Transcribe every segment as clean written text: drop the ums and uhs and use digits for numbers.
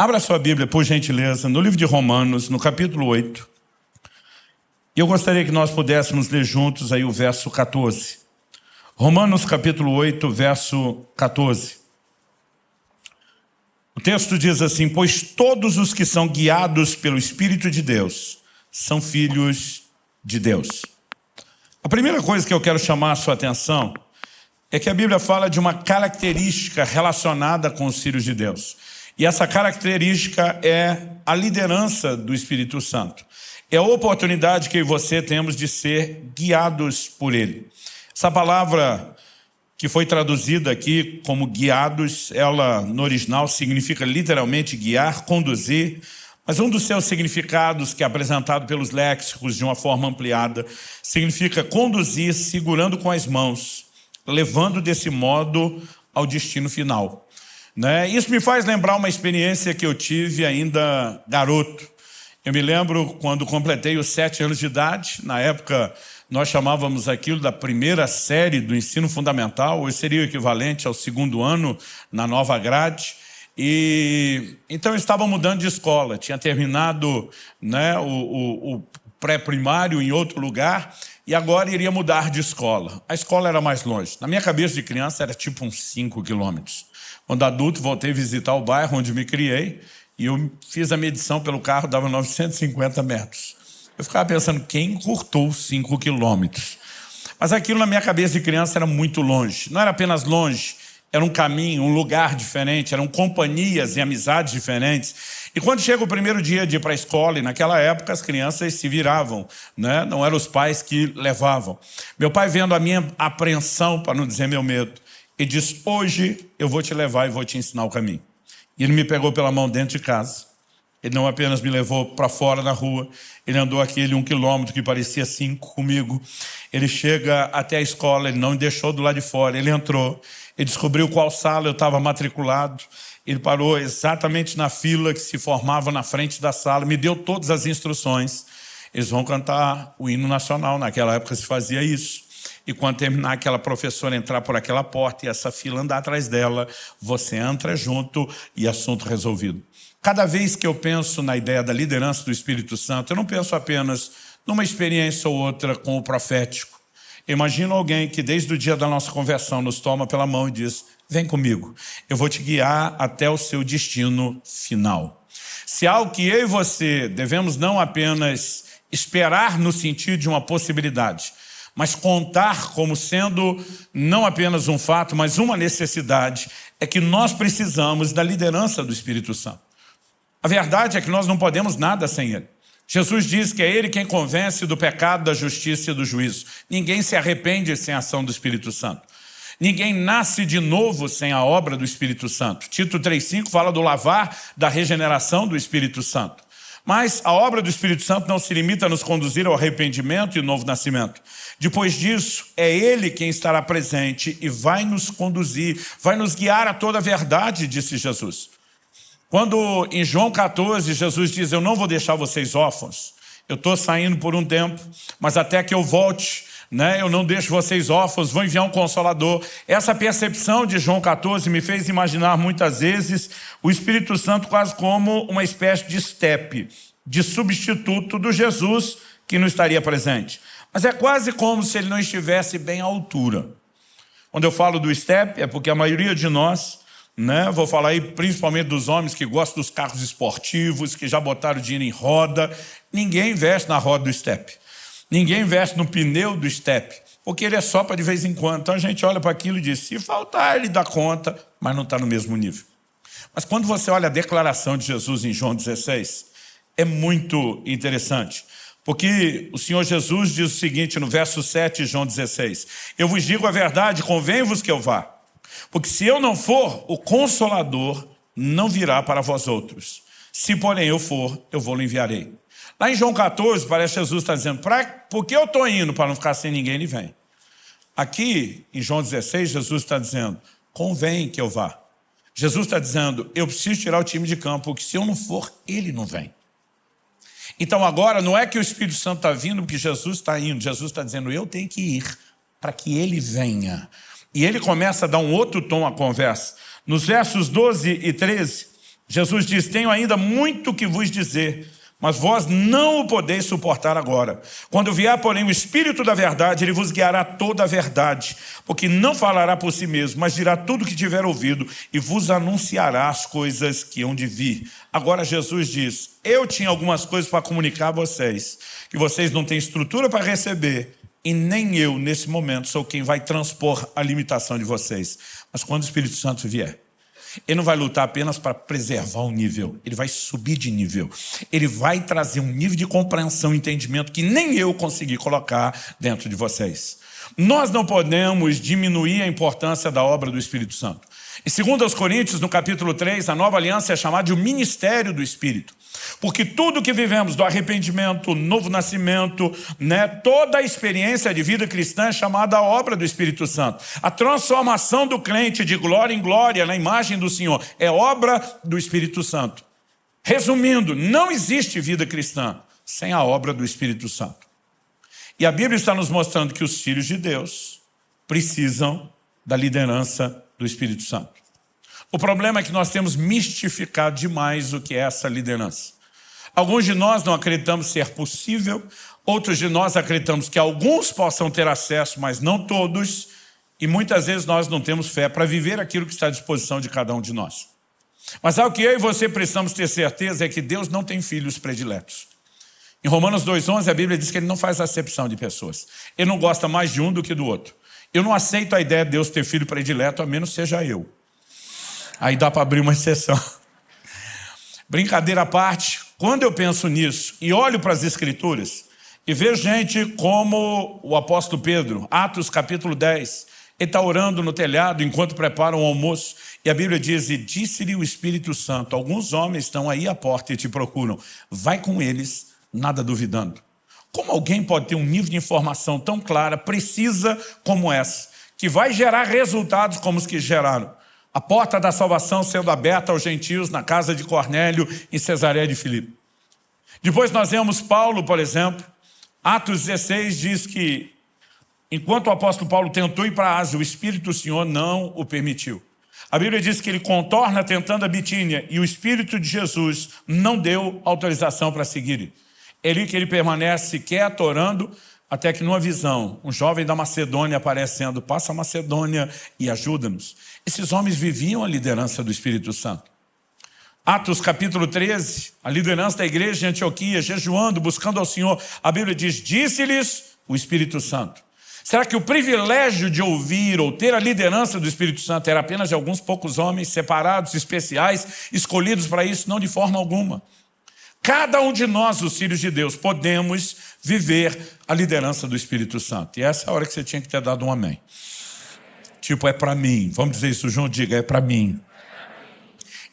Abra sua Bíblia, por gentileza, no livro de Romanos, no capítulo 8. E eu gostaria que nós pudéssemos ler juntos aí o verso 14. Romanos, capítulo 8, verso 14. O texto diz assim: pois todos os que são guiados pelo Espírito de Deus são filhos de Deus. A primeira coisa que eu quero chamar a sua atenção é que a Bíblia fala de uma característica relacionada com os filhos de Deus. E essa característica é a liderança do Espírito Santo. É a oportunidade que eu e você temos de ser guiados por Ele. Essa palavra que foi traduzida aqui como guiados, ela no original significa literalmente guiar, conduzir, mas um dos seus significados, que é apresentado pelos léxicos de uma forma ampliada, significa conduzir segurando com as mãos, levando desse modo ao destino final. Isso me faz lembrar uma experiência que eu tive ainda garoto. Eu me lembro quando completei os 7 anos de idade. Na época, nós chamávamos aquilo da primeira série do ensino fundamental, hoje seria o equivalente ao 2º ano na nova grade. E então eu estava mudando de escola, tinha terminado o pré-primário em outro lugar e agora iria mudar de escola. A escola era mais longe. Na minha cabeça de criança era tipo uns 5 quilômetros. Quando adulto, voltei a visitar o bairro onde me criei e eu fiz a medição pelo carro, dava 950 metros. Eu ficava pensando, quem encurtou 5 quilômetros? Mas aquilo na minha cabeça de criança era muito longe. Não era apenas longe, era um caminho, um lugar diferente, eram companhias e amizades diferentes. E quando chega o primeiro dia de ir para a escola, e naquela época as crianças se viravam, não eram os pais que levavam. Meu pai, vendo a minha apreensão, para não dizer meu medo, ele disse, hoje eu vou te levar e vou te ensinar o caminho. E ele me pegou pela mão dentro de casa. Ele não apenas me levou para fora na rua, ele andou aquele 1 quilômetro que parecia 5 comigo. Ele chega até a escola, ele não me deixou do lado de fora, ele entrou, ele descobriu qual sala eu estava matriculado, ele parou exatamente na fila que se formava na frente da sala, me deu todas as instruções. Eles vão cantar o hino nacional, naquela época se fazia isso. E quando terminar, aquela professora entrar por aquela porta e essa fila andar atrás dela, você entra junto e assunto resolvido. Cada vez que eu penso na ideia da liderança do Espírito Santo, eu não penso apenas numa experiência ou outra com o profético. Imagino alguém que desde o dia da nossa conversão nos toma pela mão e diz, vem comigo, eu vou te guiar até o seu destino final. Se há algo que eu e você devemos não apenas esperar no sentido de uma possibilidade, mas contar como sendo não apenas um fato, mas uma necessidade, é que nós precisamos da liderança do Espírito Santo. A verdade é que nós não podemos nada sem Ele. Jesus diz que é Ele quem convence do pecado, da justiça e do juízo. Ninguém se arrepende sem a ação do Espírito Santo. Ninguém nasce de novo sem a obra do Espírito Santo. Tito 3,5 fala do lavar, da regeneração do Espírito Santo. Mas a obra do Espírito Santo não se limita a nos conduzir ao arrependimento e novo nascimento. Depois disso, é Ele quem estará presente e vai nos conduzir, vai nos guiar a toda a verdade, disse Jesus. Quando em João 14, Jesus diz, eu não vou deixar vocês órfãos, eu estou saindo por um tempo, mas até que eu volte, eu não deixo vocês órfãos, vou enviar um Consolador. Essa percepção de João 14 me fez imaginar muitas vezes o Espírito Santo quase como uma espécie de estepe, de substituto do Jesus que não estaria presente. Mas é quase como se ele não estivesse bem à altura. Quando eu falo do estepe, é porque a maioria de nós, vou falar aí principalmente dos homens que gostam dos carros esportivos, que já botaram dinheiro em roda, ninguém investe na roda do estepe. Ninguém investe no pneu do estepe, porque ele é só para de vez em quando. Então a gente olha para aquilo e diz, se faltar ele dá conta, mas não está no mesmo nível. Mas quando você olha a declaração de Jesus em João 16, é muito interessante. Porque o Senhor Jesus diz o seguinte no verso 7 de João 16, eu vos digo a verdade, convém-vos que eu vá. Porque se eu não for, o Consolador não virá para vós outros. Se porém eu for, eu vou-lhe enviarei. Lá em João 14, parece que Jesus está dizendo, por que eu estou indo para não ficar sem ninguém, ele vem. Aqui, em João 16, Jesus está dizendo, convém que eu vá. Jesus está dizendo, eu preciso tirar o time de campo, porque se eu não for, ele não vem. Então agora, não é que o Espírito Santo está vindo, porque Jesus está indo. Jesus está dizendo, eu tenho que ir para que ele venha. E ele começa a dar um outro tom à conversa. Nos versos 12 e 13, Jesus diz: tenho ainda muito que vos dizer, mas vós não o podeis suportar agora. Quando vier, porém, o Espírito da verdade, ele vos guiará toda a verdade, porque não falará por si mesmo, mas dirá tudo o que tiver ouvido e vos anunciará as coisas que hão de vir. Agora Jesus diz: eu tinha algumas coisas para comunicar a vocês, que vocês não têm estrutura para receber, e nem eu, nesse momento, sou quem vai transpor a limitação de vocês. Mas quando o Espírito Santo vier, ele não vai lutar apenas para preservar o nível, ele vai subir de nível. Ele vai trazer um nível de compreensão e entendimento que nem eu consegui colocar dentro de vocês. Nós não podemos diminuir a importância da obra do Espírito Santo. Em 2 Coríntios, no capítulo 3, a nova aliança é chamada de o ministério do Espírito. Porque tudo que vivemos do arrependimento, novo nascimento, toda a experiência de vida cristã é chamada a obra do Espírito Santo. A transformação do crente de glória em glória na imagem do Senhor é obra do Espírito Santo. Resumindo, não existe vida cristã sem a obra do Espírito Santo. E a Bíblia está nos mostrando que os filhos de Deus precisam da liderança do Espírito Santo. O problema é que nós temos mistificado demais o que é essa liderança. Alguns de nós não acreditamos ser possível, outros de nós acreditamos que alguns possam ter acesso, mas não todos, e muitas vezes nós não temos fé para viver aquilo que está à disposição de cada um de nós. Mas algo que eu e você precisamos ter certeza é que Deus não tem filhos prediletos. Em Romanos 2,11 a Bíblia diz que ele não faz acepção de pessoas. Ele não gosta mais de um do que do outro. Eu não aceito a ideia de Deus ter filho predileto, a menos seja eu. Aí dá para abrir uma exceção. Brincadeira à parte, quando eu penso nisso e olho para as Escrituras e vejo gente como o apóstolo Pedro, Atos capítulo 10, ele está orando no telhado enquanto preparam o almoço e a Bíblia diz: e disse-lhe o Espírito Santo, alguns homens estão aí à porta e te procuram, vai com eles, nada duvidando. Como alguém pode ter um nível de informação tão clara, precisa como essa, que vai gerar resultados como os que geraram? A porta da salvação sendo aberta aos gentios na casa de Cornélio em Cesareia de Filipe. Depois nós vemos Paulo, por exemplo. Atos 16 diz que enquanto o apóstolo Paulo tentou ir para a Ásia, o Espírito do Senhor não o permitiu. A Bíblia diz que ele contorna tentando a Bitínia e o Espírito de Jesus não deu autorização para seguir. É ali que ele permanece quieto, orando, até que numa visão, um jovem da Macedônia aparecendo: passa a Macedônia e ajuda-nos. Esses homens viviam a liderança do Espírito Santo. Atos capítulo 13, a liderança da igreja de Antioquia, jejuando, buscando ao Senhor, a Bíblia diz: disse-lhes o Espírito Santo. Será que o privilégio de ouvir ou ter a liderança do Espírito Santo era apenas de alguns poucos homens separados, especiais, escolhidos para isso? Não, de forma alguma. Cada um de nós, os filhos de Deus, podemos viver a liderança do Espírito Santo. E essa é a hora que você tinha que ter dado um amém. Tipo, é para mim. Vamos dizer isso junto? Diga, é para mim.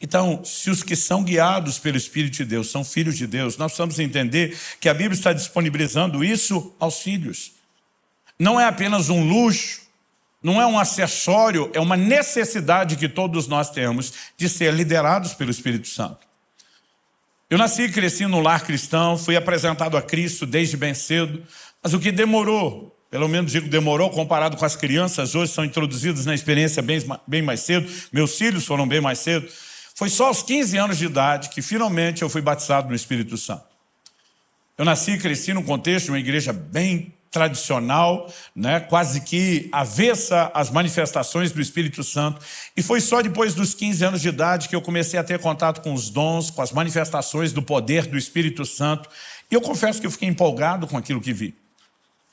Então, se os que são guiados pelo Espírito de Deus são filhos de Deus, nós precisamos entender que a Bíblia está disponibilizando isso aos filhos. Não é apenas um luxo, não é um acessório, é uma necessidade que todos nós temos de ser liderados pelo Espírito Santo. Eu nasci e cresci num lar cristão, fui apresentado a Cristo desde bem cedo, mas o que demorou, pelo menos digo demorou comparado com as crianças, hoje são introduzidas na experiência bem mais cedo, meus filhos foram bem mais cedo, foi só aos 15 anos de idade que finalmente eu fui batizado no Espírito Santo. Eu nasci e cresci num contexto de uma igreja bem tradicional, quase que avessa às manifestações do Espírito Santo. E foi só depois dos 15 anos de idade que eu comecei a ter contato com os dons, com as manifestações do poder do Espírito Santo. E eu confesso que eu fiquei empolgado com aquilo que vi.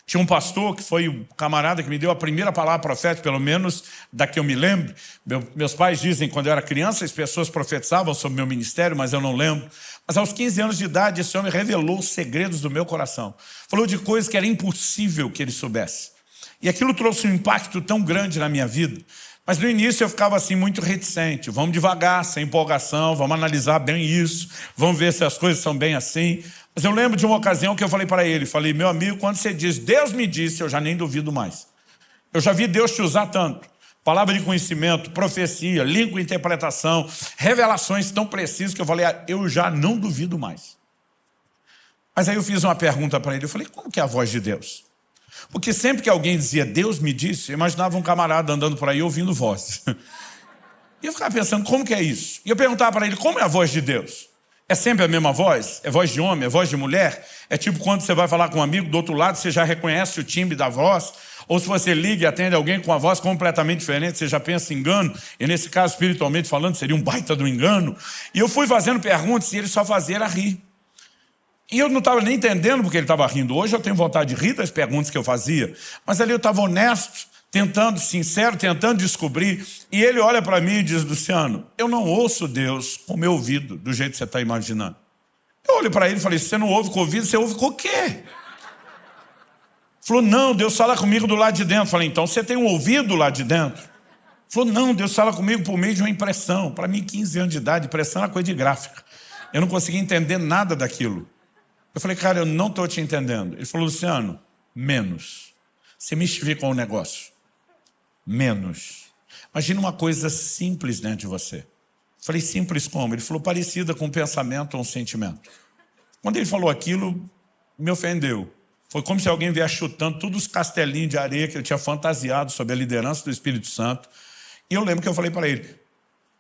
Tinha um pastor que foi o camarada que me deu a primeira palavra profética, pelo menos da que eu me lembro. Meus pais dizem que quando eu era criança as pessoas profetizavam sobre o meu ministério, mas eu não lembro. Mas aos 15 anos de idade esse homem revelou os segredos do meu coração. Falou de coisas que era impossível que ele soubesse. E aquilo trouxe um impacto tão grande na minha vida. Mas no início eu ficava assim muito reticente. Vamos devagar, sem empolgação, vamos analisar bem isso, vamos ver se as coisas são bem assim. Mas eu lembro de uma ocasião que eu falei para ele, falei: meu amigo, quando você diz Deus me disse, eu já nem duvido mais. Eu já vi Deus te usar tanto. Palavra de conhecimento, profecia, língua, interpretação, revelações tão precisas que eu falei: eu já não duvido mais. Mas aí eu fiz uma pergunta para ele, eu falei: como que é a voz de Deus? Porque sempre que alguém dizia Deus me disse, eu imaginava um camarada andando por aí ouvindo vozes. E eu ficava pensando, como que é isso? E eu perguntava para ele, como é a voz de Deus? É sempre a mesma voz? É voz de homem? É voz de mulher? É tipo quando você vai falar com um amigo do outro lado, você já reconhece o timbre da voz? Ou se você liga e atende alguém com uma voz completamente diferente, você já pensa em engano? E nesse caso, espiritualmente falando, seria um baita do engano. E eu fui fazendo perguntas e ele só fazia era rir. E eu não estava nem entendendo porque ele estava rindo. Hoje eu tenho vontade de rir das perguntas que eu fazia. Mas ali eu estava honesto, sincero, tentando descobrir. E ele olha para mim e diz, Luciano, eu não ouço Deus com o meu ouvido, do jeito que você está imaginando. Eu olho para ele e falei, se você não ouve com o ouvido, você ouve com o quê? Ele falou, não, Deus fala comigo do lado de dentro. Eu falei, então você tem um ouvido lá de dentro? Ele falou, não, Deus fala comigo por meio de uma impressão. Para mim, 15 anos de idade, impressão é uma coisa de gráfica. Eu não conseguia entender nada daquilo. Eu falei, cara, eu não estou te entendendo. Ele falou, Luciano, menos. Você mistificou o negócio. Menos. Imagina uma coisa simples dentro de você. Eu falei, simples como? Ele falou, parecida com um pensamento ou um sentimento. Quando ele falou aquilo, me ofendeu. Foi como se alguém viesse chutando todos os castelinhos de areia que eu tinha fantasiado sob a liderança do Espírito Santo. E eu lembro que eu falei para ele,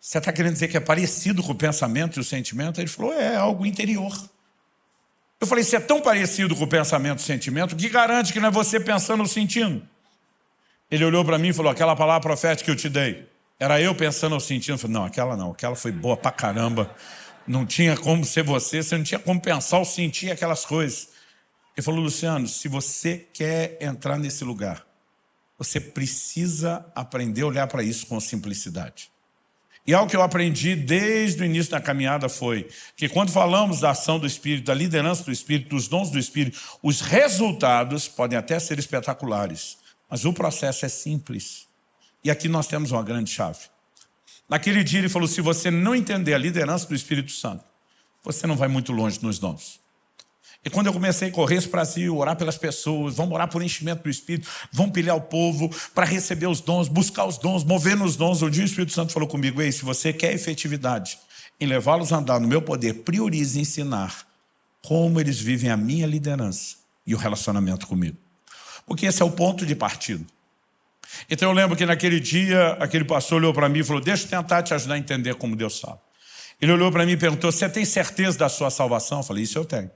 você está querendo dizer que é parecido com o pensamento e o sentimento? Ele falou, é algo interior. Eu falei, se é tão parecido com o pensamento e o sentimento, o que garante que não é você pensando ou sentindo? Ele olhou para mim e falou, aquela palavra profética que eu te dei, era eu pensando ou sentindo? Eu falei, não, aquela foi boa pra caramba. Não tinha como ser você não tinha como pensar ou sentir aquelas coisas. Ele falou, Luciano, se você quer entrar nesse lugar, você precisa aprender a olhar para isso com simplicidade. E algo que eu aprendi desde o início da caminhada foi que quando falamos da ação do Espírito, da liderança do Espírito, dos dons do Espírito, os resultados podem até ser espetaculares, mas o processo é simples. E aqui nós temos uma grande chave. Naquele dia ele falou, se você não entender a liderança do Espírito Santo, você não vai muito longe nos dons. E quando eu comecei a correr esse Brasil, orar pelas pessoas, vamos orar por enchimento do Espírito, vamos pilhar o povo para receber os dons, buscar os dons, mover nos dons. Um dia o Espírito Santo falou comigo, ei, se você quer efetividade em levá-los a andar no meu poder, priorize ensinar como eles vivem a minha liderança e o relacionamento comigo. Porque esse é o ponto de partida. Então eu lembro que naquele dia, aquele pastor olhou para mim e falou, deixa eu tentar te ajudar a entender como Deus sabe. Ele olhou para mim e perguntou, você tem certeza da sua salvação? Eu falei, isso eu tenho.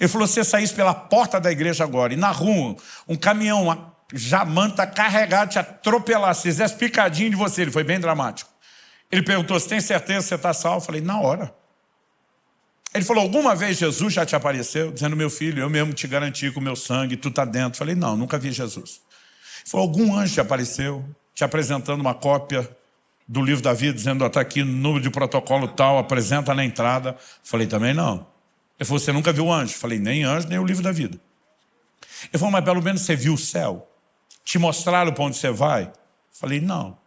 Ele falou, se você saísse pela porta da igreja agora e na rua, um caminhão, uma jamanta carregado te atropelar, se fizesse picadinho de você, ele foi bem dramático. Ele perguntou, você tem certeza que você está salvo? Eu falei, na hora. Ele falou, alguma vez Jesus já te apareceu? Dizendo, meu filho, eu mesmo te garanti com o meu sangue, tu está dentro. Eu falei, não, nunca vi Jesus. Ele falou, algum anjo te apareceu, te apresentando uma cópia do livro da vida, dizendo, está aqui no número de protocolo tal, apresenta na entrada. Eu falei, também não. Ele falou, você nunca viu anjo? Eu falei, nem anjo, nem o livro da vida. Ele falou, mas pelo menos você viu o céu? Te mostraram para onde você vai? Eu falei, não.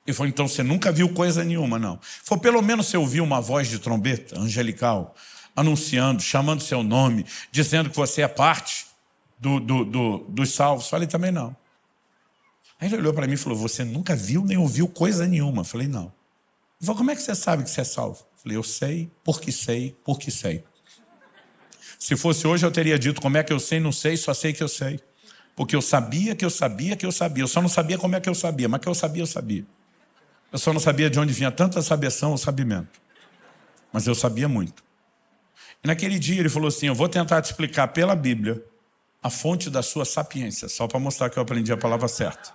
Ele falou, então você nunca viu coisa nenhuma, não. Ele falou, pelo menos você ouviu uma voz de trombeta angelical, anunciando, chamando seu nome, dizendo que você é parte dos salvos. Eu falei, também não. Aí ele olhou para mim e falou, você nunca viu nem ouviu coisa nenhuma? Eu falei, não. Ele falou, como é que você sabe que você é salvo? Eu falei, eu sei, porque sei, porque sei. Se fosse hoje eu teria dito como é que eu sei, não sei, só sei que eu sei. Porque eu sabia que eu sabia que eu sabia. Eu só não sabia como é que eu sabia, mas que eu sabia, eu sabia. Eu só não sabia de onde vinha tanta sabeção ou sabimento. Mas eu sabia muito. E naquele dia ele falou assim, eu vou tentar te explicar pela Bíblia a fonte da sua sapiência, só para mostrar que eu aprendi a palavra certa.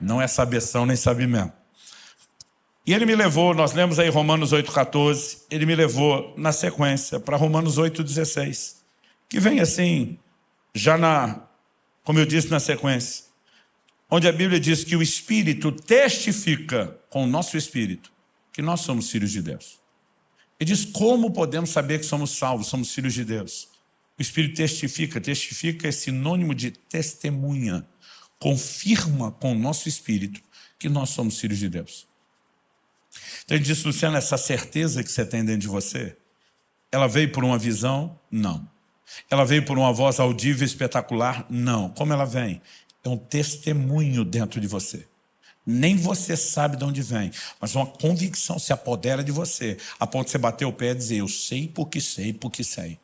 Não é sabeção nem sabimento. E ele me levou, nós lemos aí Romanos 8,14, ele me levou na sequência para Romanos 8,16, que vem assim, como eu disse, na sequência, onde a Bíblia diz que o Espírito testifica com o nosso Espírito que nós somos filhos de Deus. Ele diz, como podemos saber que somos salvos, somos filhos de Deus? O Espírito testifica é sinônimo de testemunha, confirma com o nosso Espírito que nós somos filhos de Deus. Então ele disse, Luciano, essa certeza que você tem dentro de você, ela veio por uma visão? Não. Ela veio por uma voz audível espetacular? Não. Como ela vem? É um testemunho dentro de você. Nem você sabe de onde vem, mas uma convicção se apodera de você, a ponto de você bater o pé e dizer, eu sei porque sei, porque sei.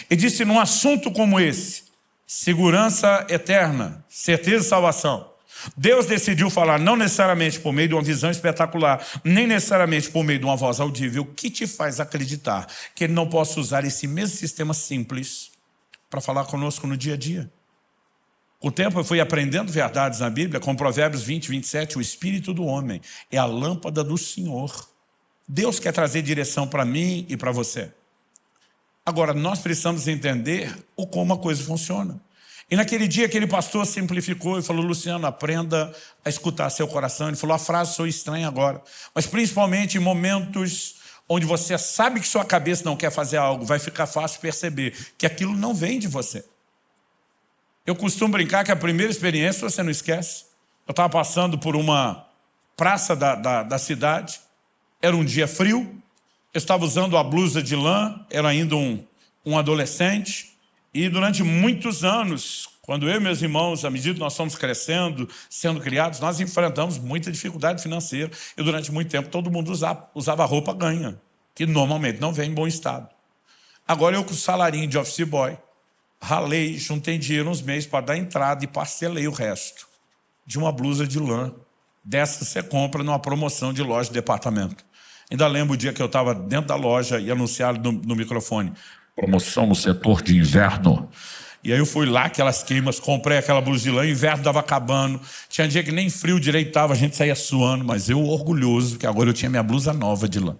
Ele disse, num assunto como esse, segurança eterna, certeza de salvação, Deus decidiu falar não necessariamente por meio de uma visão espetacular, nem necessariamente por meio de uma voz audível. O que te faz acreditar que Ele não possa usar esse mesmo sistema simples para falar conosco no dia a dia? Com o tempo eu fui aprendendo verdades na Bíblia, com Provérbios 20, 27, o espírito do homem é a lâmpada do Senhor. Deus quer trazer direção para mim e para você. Agora, nós precisamos entender como a coisa funciona. E naquele dia, aquele pastor simplificou e falou: Luciano, aprenda a escutar seu coração. Ele falou: a frase sou estranha agora, mas principalmente em momentos onde você sabe que sua cabeça não quer fazer algo, vai ficar fácil perceber que aquilo não vem de você. Eu costumo brincar que a primeira experiência você não esquece. Eu estava passando por uma praça da cidade, era um dia frio, eu estava usando a blusa de lã, era ainda um adolescente, e durante muitos anos, quando eu e meus irmãos, à medida que nós fomos crescendo, sendo criados, nós enfrentamos muita dificuldade financeira, e durante muito tempo todo mundo usava roupa ganha, que normalmente não vem em bom estado. Agora eu com o salarinho de office boy, ralei, juntei dinheiro uns meses para dar entrada e parcelei o resto de uma blusa de lã. Dessa você compra numa promoção de loja de departamento. Ainda lembro o dia que eu estava dentro da loja e anunciaram no microfone: promoção no setor de inverno. E aí eu fui lá, aquelas queimas, comprei aquela blusa de lã, o inverno estava acabando. Tinha dia que nem frio direito estava, a gente saía suando, mas eu orgulhoso, que agora eu tinha minha blusa nova de lã.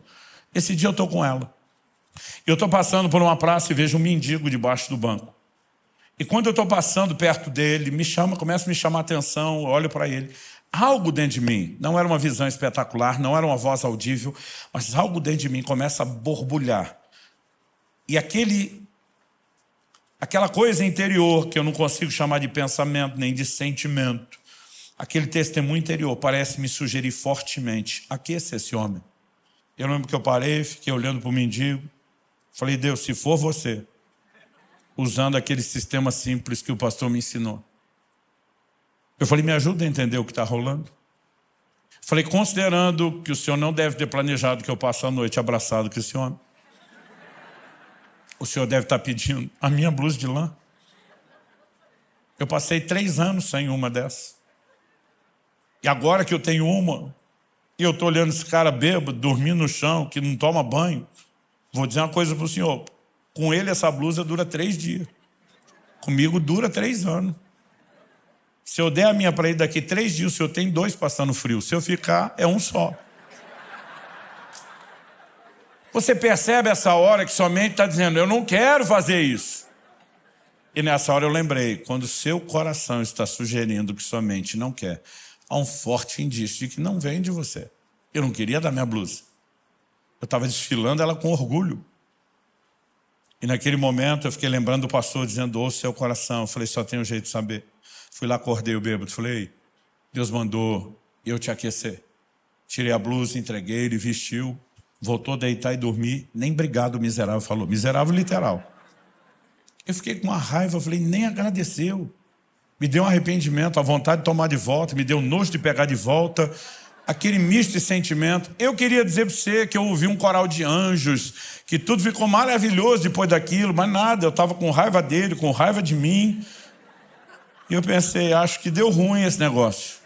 Esse dia eu estou com ela. Eu estou passando por uma praça e vejo um mendigo debaixo do banco. E quando eu estou passando perto dele, começa a me chamar a atenção, eu olho para ele. Algo dentro de mim, não era uma visão espetacular, não era uma voz audível, mas algo dentro de mim começa a borbulhar. E aquela coisa interior, que eu não consigo chamar de pensamento, nem de sentimento, aquele testemunho interior parece me sugerir fortemente: aqueça esse homem. Eu lembro que eu parei, fiquei olhando para o mendigo, falei: Deus, se for você, usando aquele sistema simples que o pastor me ensinou, eu falei: me ajuda a entender o que está rolando. Falei: considerando que o senhor não deve ter planejado que eu passe a noite abraçado com esse homem, o senhor deve estar pedindo a minha blusa de lã. Eu passei 3 anos sem uma dessas. E agora que eu tenho uma, e eu estou olhando esse cara bêbado, dormindo no chão, que não toma banho, vou dizer uma coisa para o senhor: com ele essa blusa dura 3 dias. Comigo dura 3 anos. Se eu der a minha para ele daqui 3 dias, o senhor tem 2 passando frio. Se eu ficar, é um só. Você percebe essa hora que sua mente está dizendo: eu não quero fazer isso. E nessa hora eu lembrei: quando o seu coração está sugerindo que sua mente não quer, há um forte indício de que não vem de você. Eu não queria dar minha blusa. Eu estava desfilando ela com orgulho. E naquele momento eu fiquei lembrando do pastor dizendo: ouça o seu coração. Eu falei: só tem um jeito de saber. Fui lá, acordei o bêbado, falei: Deus mandou eu te aquecer. Tirei a blusa, entreguei, ele vestiu, voltou a deitar e dormir. Nem obrigado o miserável falou, miserável literal. Eu fiquei com uma raiva, falei: nem agradeceu. Me deu um arrependimento, a vontade de tomar de volta, me deu nojo de pegar de volta, aquele misto de sentimento. Eu queria dizer para você que eu ouvi um coral de anjos, que tudo ficou maravilhoso depois daquilo, mas nada, eu estava com raiva dele, com raiva de mim. E eu pensei: acho que deu ruim esse negócio.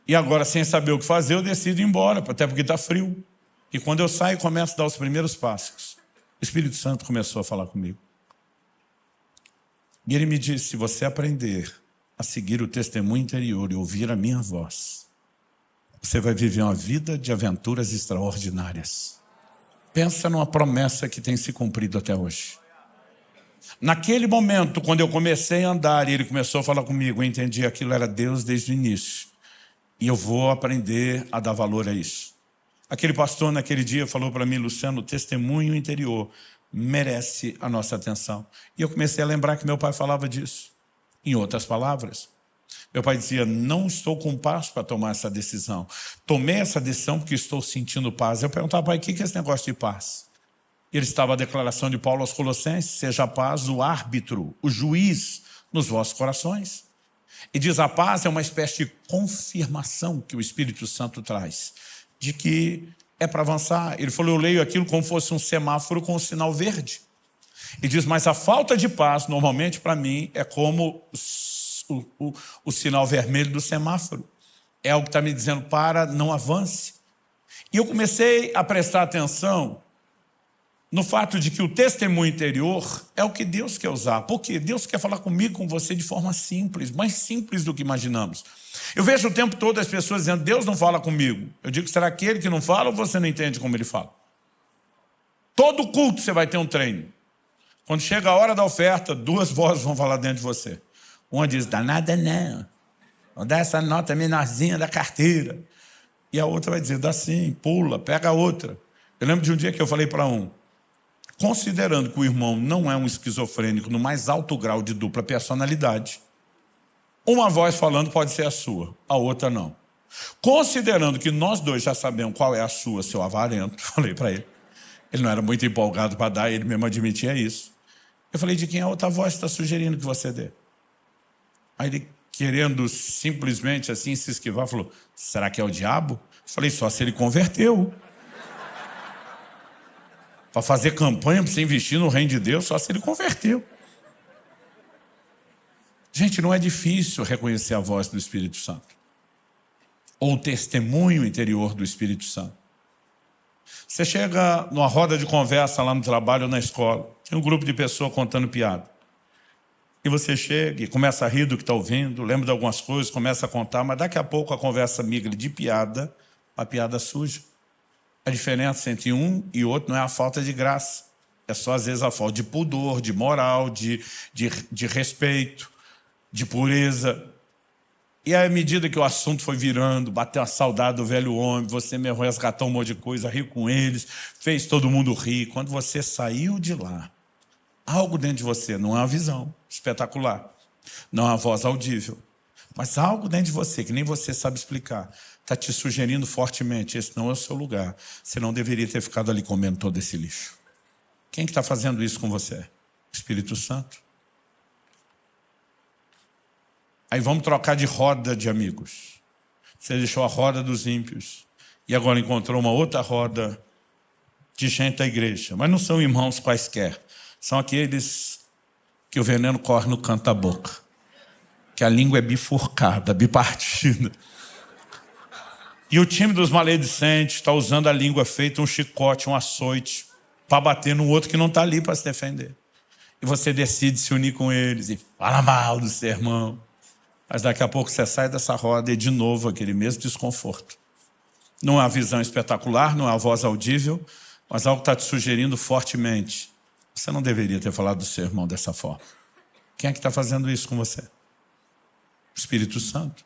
E agora, sem saber o que fazer, eu decido ir embora, até porque está frio. E quando eu saio e começo a dar os primeiros passos, o Espírito Santo começou a falar comigo. E ele me disse: se você aprender a seguir o testemunho interior e ouvir a minha voz, você vai viver uma vida de aventuras extraordinárias. Pensa numa promessa que tem se cumprido até hoje. Naquele momento, quando eu comecei a andar e ele começou a falar comigo, eu entendi que aquilo era Deus desde o início. E eu vou aprender a dar valor a isso. Aquele pastor naquele dia falou para mim: Luciano, o testemunho interior merece a nossa atenção. E eu comecei a lembrar que meu pai falava disso. Em outras palavras, meu pai dizia: não estou com paz para tomar essa decisão. Tomei essa decisão porque estou sentindo paz. Eu perguntava: pai, o que é esse negócio de paz? Ele estava a declaração de Paulo aos Colossenses: seja a paz o árbitro, o juiz nos vossos corações. E diz: a paz é uma espécie de confirmação que o Espírito Santo traz, de que é para avançar. Ele falou: eu leio aquilo como fosse um semáforo com um sinal verde. E diz, mas a falta de paz, normalmente, para mim, é como o sinal vermelho do semáforo. É algo que está me dizendo, para, não avance. E eu comecei a prestar atenção no fato de que o testemunho interior é o que Deus quer usar. Porque Deus quer falar comigo, com você, de forma simples, mais simples do que imaginamos. Eu vejo o tempo todo as pessoas dizendo, Deus não fala comigo. Eu digo, será aquele que não fala ou você não entende como ele fala? Todo culto você vai ter um treino. Quando chega a hora da oferta, 2 vozes vão falar dentro de você. Uma diz, dá nada não. Vou dar essa nota menorzinha da carteira. E a outra vai dizer, dá sim, pula, pega a outra. Eu lembro de um dia que eu falei para um, considerando que o irmão não é um esquizofrênico no mais alto grau de dupla personalidade, uma voz falando pode ser a sua, a outra não. Considerando que nós dois já sabemos qual é a sua, seu avarento, falei para ele. Ele não era muito empolgado para dar, ele mesmo admitia isso. Eu falei, de quem a outra voz está sugerindo que você dê? Aí ele, querendo simplesmente assim se esquivar, falou, será que é o diabo? Eu falei, só se ele converteu. Para fazer campanha, para você investir no reino de Deus, só se ele converteu. Gente, não é difícil reconhecer a voz do Espírito Santo. Ou o testemunho interior do Espírito Santo. Você chega numa roda de conversa lá no trabalho ou na escola, tem um grupo de pessoas contando piada. E você chega e começa a rir do que está ouvindo, lembra de algumas coisas, começa a contar, mas daqui a pouco a conversa migra de piada a piada suja. A diferença entre um e outro não é a falta de graça. É só, às vezes, a falta de pudor, de moral, de respeito, de pureza. E à medida que o assunto foi virando, bateu a saudade do velho homem, você mesmo resgatou um monte de coisa, riu com eles, fez todo mundo rir. Quando você saiu de lá, algo dentro de você, não é uma visão espetacular, não é uma voz audível, mas algo dentro de você, que nem você sabe explicar, está te sugerindo fortemente, esse não é o seu lugar. Você não deveria ter ficado ali comendo todo esse lixo. Quem que está fazendo isso com você? O Espírito Santo. Aí vamos trocar de roda de amigos. Você deixou a roda dos ímpios e agora encontrou uma outra roda de gente da igreja. Mas não são irmãos quaisquer. São aqueles que o veneno corre no canto da boca. Que a língua é bifurcada, bipartida. E o time dos maledicentes está usando a língua feita um chicote, um açoite, para bater no outro que não está ali para se defender. E você decide se unir com eles e fala mal do seu irmão. Mas daqui a pouco você sai dessa roda e de novo aquele mesmo desconforto. Não é uma visão espetacular, não é uma voz audível, mas algo está te sugerindo fortemente. Você não deveria ter falado do seu irmão dessa forma. Quem é que está fazendo isso com você? O Espírito Santo.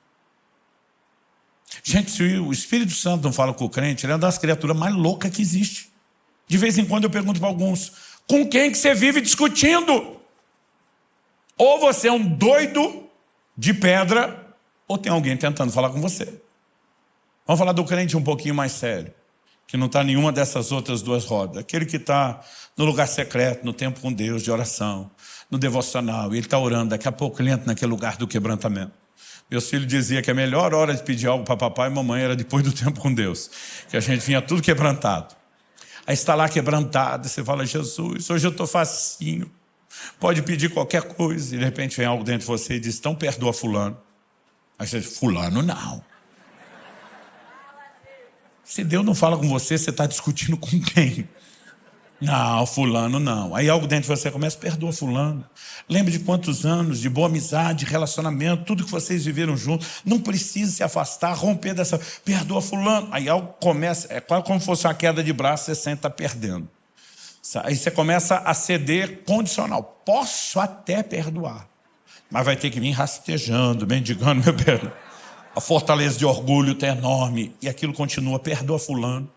Gente, se o Espírito Santo não fala com o crente, ele é uma das criaturas mais loucas que existe. De vez em quando eu pergunto para alguns, com quem que você vive discutindo? Ou você é um doido de pedra, ou tem alguém tentando falar com você. Vamos falar do crente um pouquinho mais sério, que não está em nenhuma dessas outras 2 rodas. Aquele que está no lugar secreto, no tempo com Deus, de oração, no devocional, e ele está orando, daqui a pouco ele entra naquele lugar do quebrantamento. Meus filhos diziam que a melhor hora de pedir algo para papai e mamãe era depois do tempo com Deus, que a gente vinha tudo quebrantado. Aí está lá quebrantado, você fala, Jesus, hoje eu estou facinho, pode pedir qualquer coisa, e de repente vem algo dentro de você e diz, então perdoa fulano. Aí você diz, fulano não. Se Deus não fala com você, você está discutindo com quem? Não, fulano não. Aí algo dentro de você começa, perdoa fulano. Lembre de quantos anos de boa amizade, relacionamento, tudo que vocês viveram juntos. Não precisa se afastar, romper dessa, perdoa fulano. Aí algo começa, é quase como se fosse uma queda de braço, você sente está perdendo. Aí você começa a ceder condicional. Posso até perdoar, mas vai ter que vir rastejando, mendigando meu perdão. A fortaleza de orgulho está enorme e aquilo continua, perdoa fulano.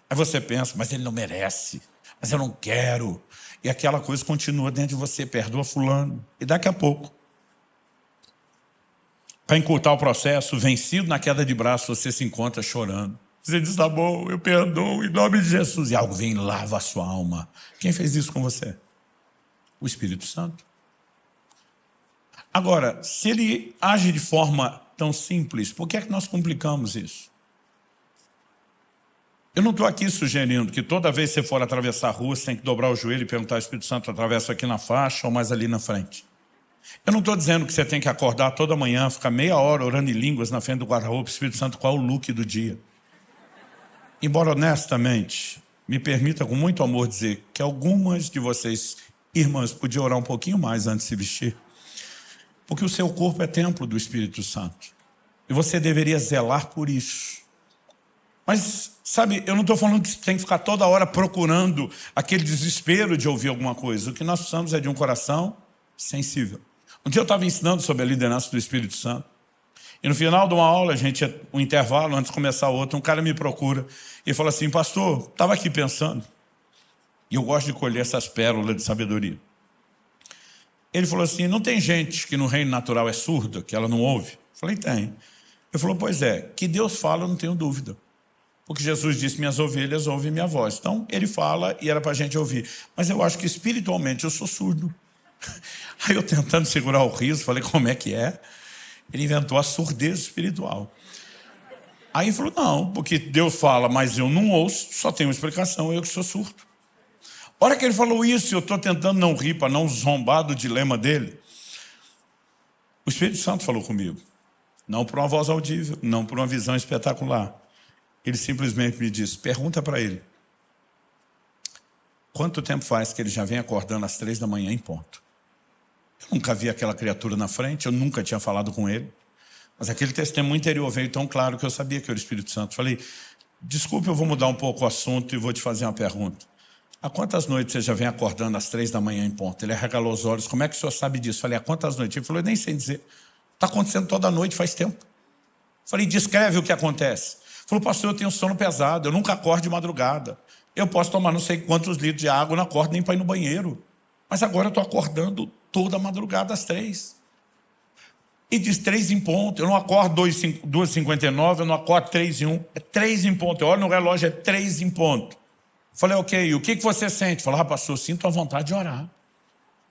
Aí você pensa, mas ele não merece, mas eu não quero. E aquela coisa continua dentro de você, perdoa fulano. E daqui a pouco, para encurtar o processo, vencido na queda de braço, você se encontra chorando. Você diz, tá bom, eu perdoo em nome de Jesus. E algo vem e lava a sua alma. Quem fez isso com você? O Espírito Santo. Agora, se ele age de forma tão simples, por que é que nós complicamos isso? Eu não estou aqui sugerindo que toda vez que você for atravessar a rua, você tem que dobrar o joelho e perguntar ao Espírito Santo, atravessa aqui na faixa ou mais ali na frente. Eu não estou dizendo que você tem que acordar toda manhã, ficar meia hora orando em línguas na frente do guarda-roupa, Espírito Santo, qual é o look do dia? Embora honestamente, me permita com muito amor dizer que algumas de vocês, irmãs, podiam orar um pouquinho mais antes de se vestir, porque o seu corpo é templo do Espírito Santo. E você deveria zelar por isso. Mas, sabe, eu não estou falando que você tem que ficar toda hora procurando aquele desespero de ouvir alguma coisa. O que nós precisamos é de um coração sensível. Um dia eu estava ensinando sobre a liderança do Espírito Santo. E no final de uma aula, um intervalo, antes de começar outra, um cara me procura e fala assim, pastor, estava aqui pensando, e eu gosto de colher essas pérolas de sabedoria. Ele falou assim, não tem gente que no reino natural é surda, que ela não ouve? Eu falei, tem. Ele falou, pois é, que Deus fala, eu não tenho dúvida. Porque Jesus disse, minhas ovelhas ouvem minha voz. Então, ele fala e era para a gente ouvir. Mas eu acho que espiritualmente eu sou surdo. Aí eu tentando segurar o riso, falei, como é que é? Ele inventou a surdez espiritual. Aí ele falou, não, porque Deus fala, mas eu não ouço, só tem uma explicação, eu que sou surdo. A hora que ele falou isso, eu estou tentando não rir, para não zombar do dilema dele. O Espírito Santo falou comigo. Não por uma voz audível, não por uma visão espetacular. Ele simplesmente me disse, pergunta para ele. Quanto tempo faz que ele já vem acordando às 3 da manhã em ponto? Eu nunca vi aquela criatura na frente, eu nunca tinha falado com ele. Mas aquele testemunho interior veio tão claro que eu sabia que era o Espírito Santo. Falei, desculpe, eu vou mudar um pouco o assunto e vou te fazer uma pergunta. Há quantas noites você já vem acordando às 3 da manhã em ponto? Ele arregalou os olhos, como é que o senhor sabe disso? Falei, há quantas noites? Ele falou, eu nem sei dizer. Está acontecendo toda noite, faz tempo. Falei, descreve o que acontece. Ele falou, pastor, eu tenho sono pesado, eu nunca acordo de madrugada. Eu posso tomar não sei quantos litros de água, eu não acordo nem para ir no banheiro. Mas agora eu estou acordando toda madrugada às 3. E diz 3 em ponto. Eu não acordo 2h59, eu não acordo 3h01. É 3 em ponto. Eu olho no relógio, é 3 em ponto. Falei, ok, o que você sente? Falei, pastor, eu sinto a vontade de orar.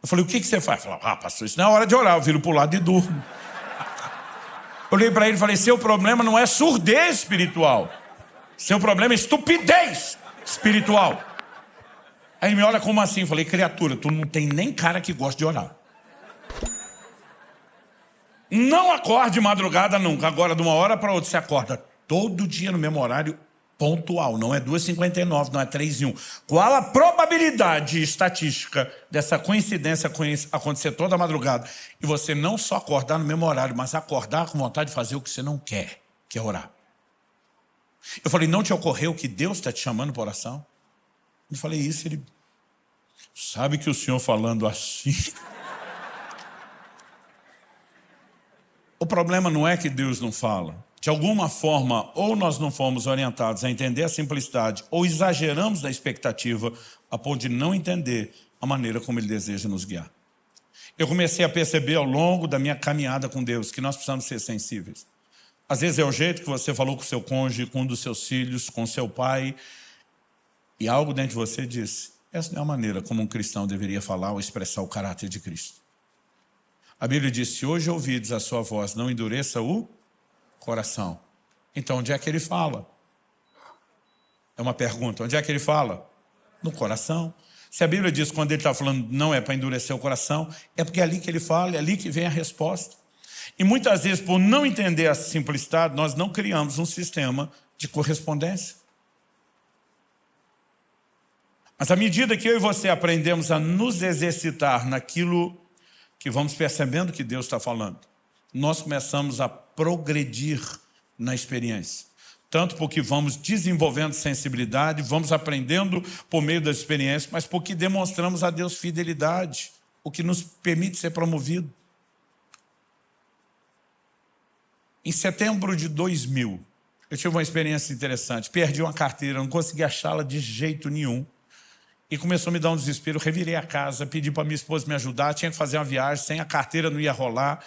Eu falei, o que você faz? Falei, pastor, isso não é hora de orar, eu viro para o lado e durmo. Olhei para ele e falei, seu problema não é surdez espiritual. Seu problema é estupidez espiritual. Aí ele me olha como assim? Eu falei, criatura, tu não tem nem cara que gosta de orar. Não acorde de madrugada nunca. Agora, de uma hora para outra, você acorda todo dia no mesmo horário pontual. Não é 2h59, não é 3h01. Qual a probabilidade estatística dessa coincidência acontecer toda a madrugada? E você não só acordar no mesmo horário, mas acordar com vontade de fazer o que você não quer, que é orar. Eu falei, não te ocorreu que Deus está te chamando para oração? Eu falei isso, ele... Sabe que o senhor falando assim... O problema não é que Deus não fala. De alguma forma, ou nós não fomos orientados a entender a simplicidade, ou exageramos na expectativa a ponto de não entender a maneira como Ele deseja nos guiar. Eu comecei a perceber ao longo da minha caminhada com Deus que nós precisamos ser sensíveis. Às vezes é o jeito que você falou com o seu cônjuge, com um dos seus filhos, com seu pai, e algo dentro de você disse, essa não é a maneira como um cristão deveria falar ou expressar o caráter de Cristo. A Bíblia diz, se hoje ouvides a sua voz, não endureça o coração. Então, onde é que ele fala? É uma pergunta. Onde é que ele fala? No coração. Se a Bíblia diz, quando ele está falando, não é para endurecer o coração, é porque é ali que ele fala, é ali que vem a resposta. E muitas vezes, por não entender a simplicidade, nós não criamos um sistema de correspondência. Mas à medida que eu e você aprendemos a nos exercitar naquilo que vamos percebendo que Deus está falando, nós começamos a progredir na experiência. Tanto porque vamos desenvolvendo sensibilidade, vamos aprendendo por meio das experiências, mas porque demonstramos a Deus fidelidade, o que nos permite ser promovido. Em setembro de 2000, eu tive uma experiência interessante. Perdi uma carteira, não consegui achá-la de jeito nenhum. E começou a me dar um desespero, eu revirei a casa, pedi para minha esposa me ajudar, tinha que fazer uma viagem, sem a carteira não ia rolar.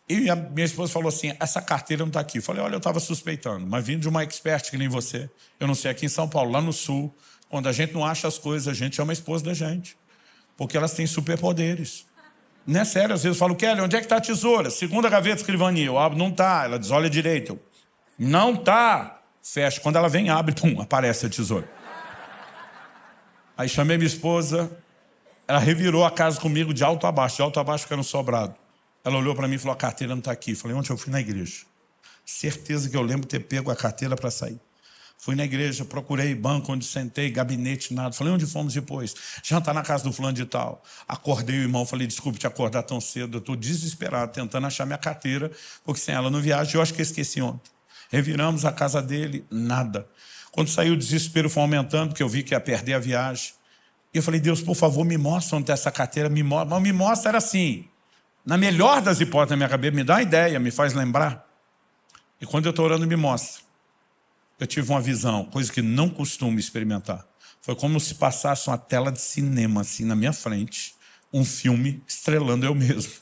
E a minha esposa falou assim, essa carteira não está aqui. Eu falei, olha, eu estava suspeitando, mas vindo de uma expert que nem você. Eu não sei, aqui em São Paulo, lá no sul, quando a gente não acha as coisas, a gente chama a esposa da gente. Porque elas têm superpoderes. Não é sério, às vezes eu falo, Kelly, onde é que está a tesoura? Segunda gaveta de escrivania. Eu abro, não está. Ela diz, olha direito. Eu, não está. fecha. Quando ela vem, abre, pum, aparece a tesoura. Aí chamei minha esposa, ela revirou a casa comigo de alto a baixo fica no sobrado. Ela olhou para mim e falou, a carteira não está aqui. Falei, ontem eu fui na igreja. Certeza que eu lembro ter pego a carteira para sair. Fui na igreja, procurei banco onde sentei, gabinete, nada. Falei, onde fomos depois? Jantar na casa do fulano de tal. Acordei o irmão, falei, desculpe te acordar tão cedo. Eu estou desesperado, tentando achar minha carteira, porque sem ela não viajo. Eu acho que eu esqueci ontem. Reviramos a casa dele, nada. Quando saiu o desespero foi aumentando, porque eu vi que ia perder a viagem. E eu falei, Deus, por favor, me mostra onde está essa carteira. Mas me mostra, era assim. Na melhor das hipóteses na minha cabeça, me dá uma ideia, me faz lembrar. E quando eu estou orando, me mostra. Eu tive uma visão, coisa que não costumo experimentar. Foi como se passasse uma tela de cinema, assim, na minha frente. Um filme estrelando eu mesmo.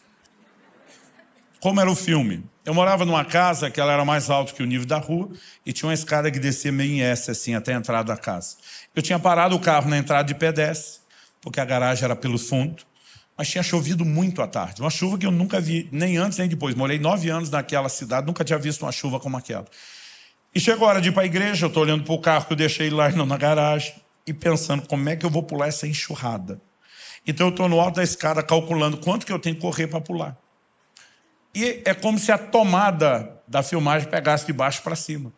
Como era o filme? Eu morava numa casa que ela era mais alta que o nível da rua e tinha uma escada que descia meio em S, assim, até a entrada da casa. Eu tinha parado o carro na entrada de pedestre, porque a garagem era pelo fundo, mas tinha chovido muito à tarde. Uma chuva que eu nunca vi, nem antes nem depois. Morei 9 anos naquela cidade, nunca tinha visto uma chuva como aquela. E chegou a hora de ir para a igreja, eu estou olhando para o carro que eu deixei lá não, na garagem e pensando como é que eu vou pular essa enxurrada. Então eu estou no alto da escada calculando quanto que eu tenho que correr para pular. E é como se a tomada da filmagem pegasse de baixo para cima.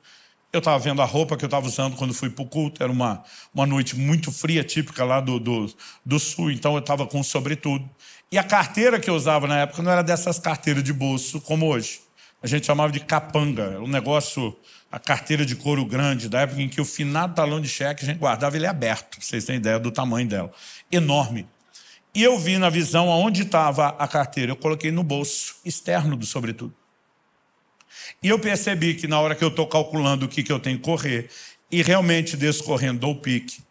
Eu estava vendo a roupa que eu estava usando quando fui para o culto, era uma noite muito fria, típica lá do sul, então eu estava com um sobretudo. E a carteira que eu usava na época não era dessas carteiras de bolso como hoje. A gente chamava de capanga, era um negócio, a carteira de couro grande, da época em que o finado talão de cheque a gente guardava ele aberto, vocês têm ideia do tamanho dela, enorme. E eu vi na visão aonde estava a carteira, eu coloquei no bolso externo do sobretudo. E eu percebi que na hora que eu estou calculando o que eu tenho que correr, e realmente descorrendo dou o pique,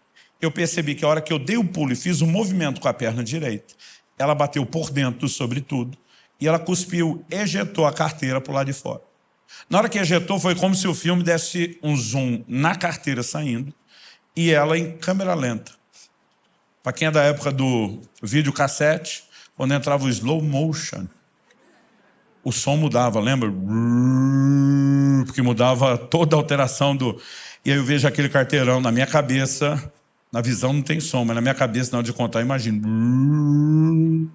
eu percebi que a hora que eu dei o pulo e fiz um movimento com a perna direita, ela bateu por dentro do sobretudo, e ela cuspiu, ejetou a carteira para o lado de fora. Na hora que ejetou, foi como se o filme desse um zoom na carteira saindo, e ela em câmera lenta. Para quem é da época do videocassete, quando entrava o slow motion, o som mudava, lembra? Porque mudava toda a alteração do... E aí eu vejo aquele carteirão na minha cabeça, na visão não tem som, mas na minha cabeça, na hora de contar, eu imagino.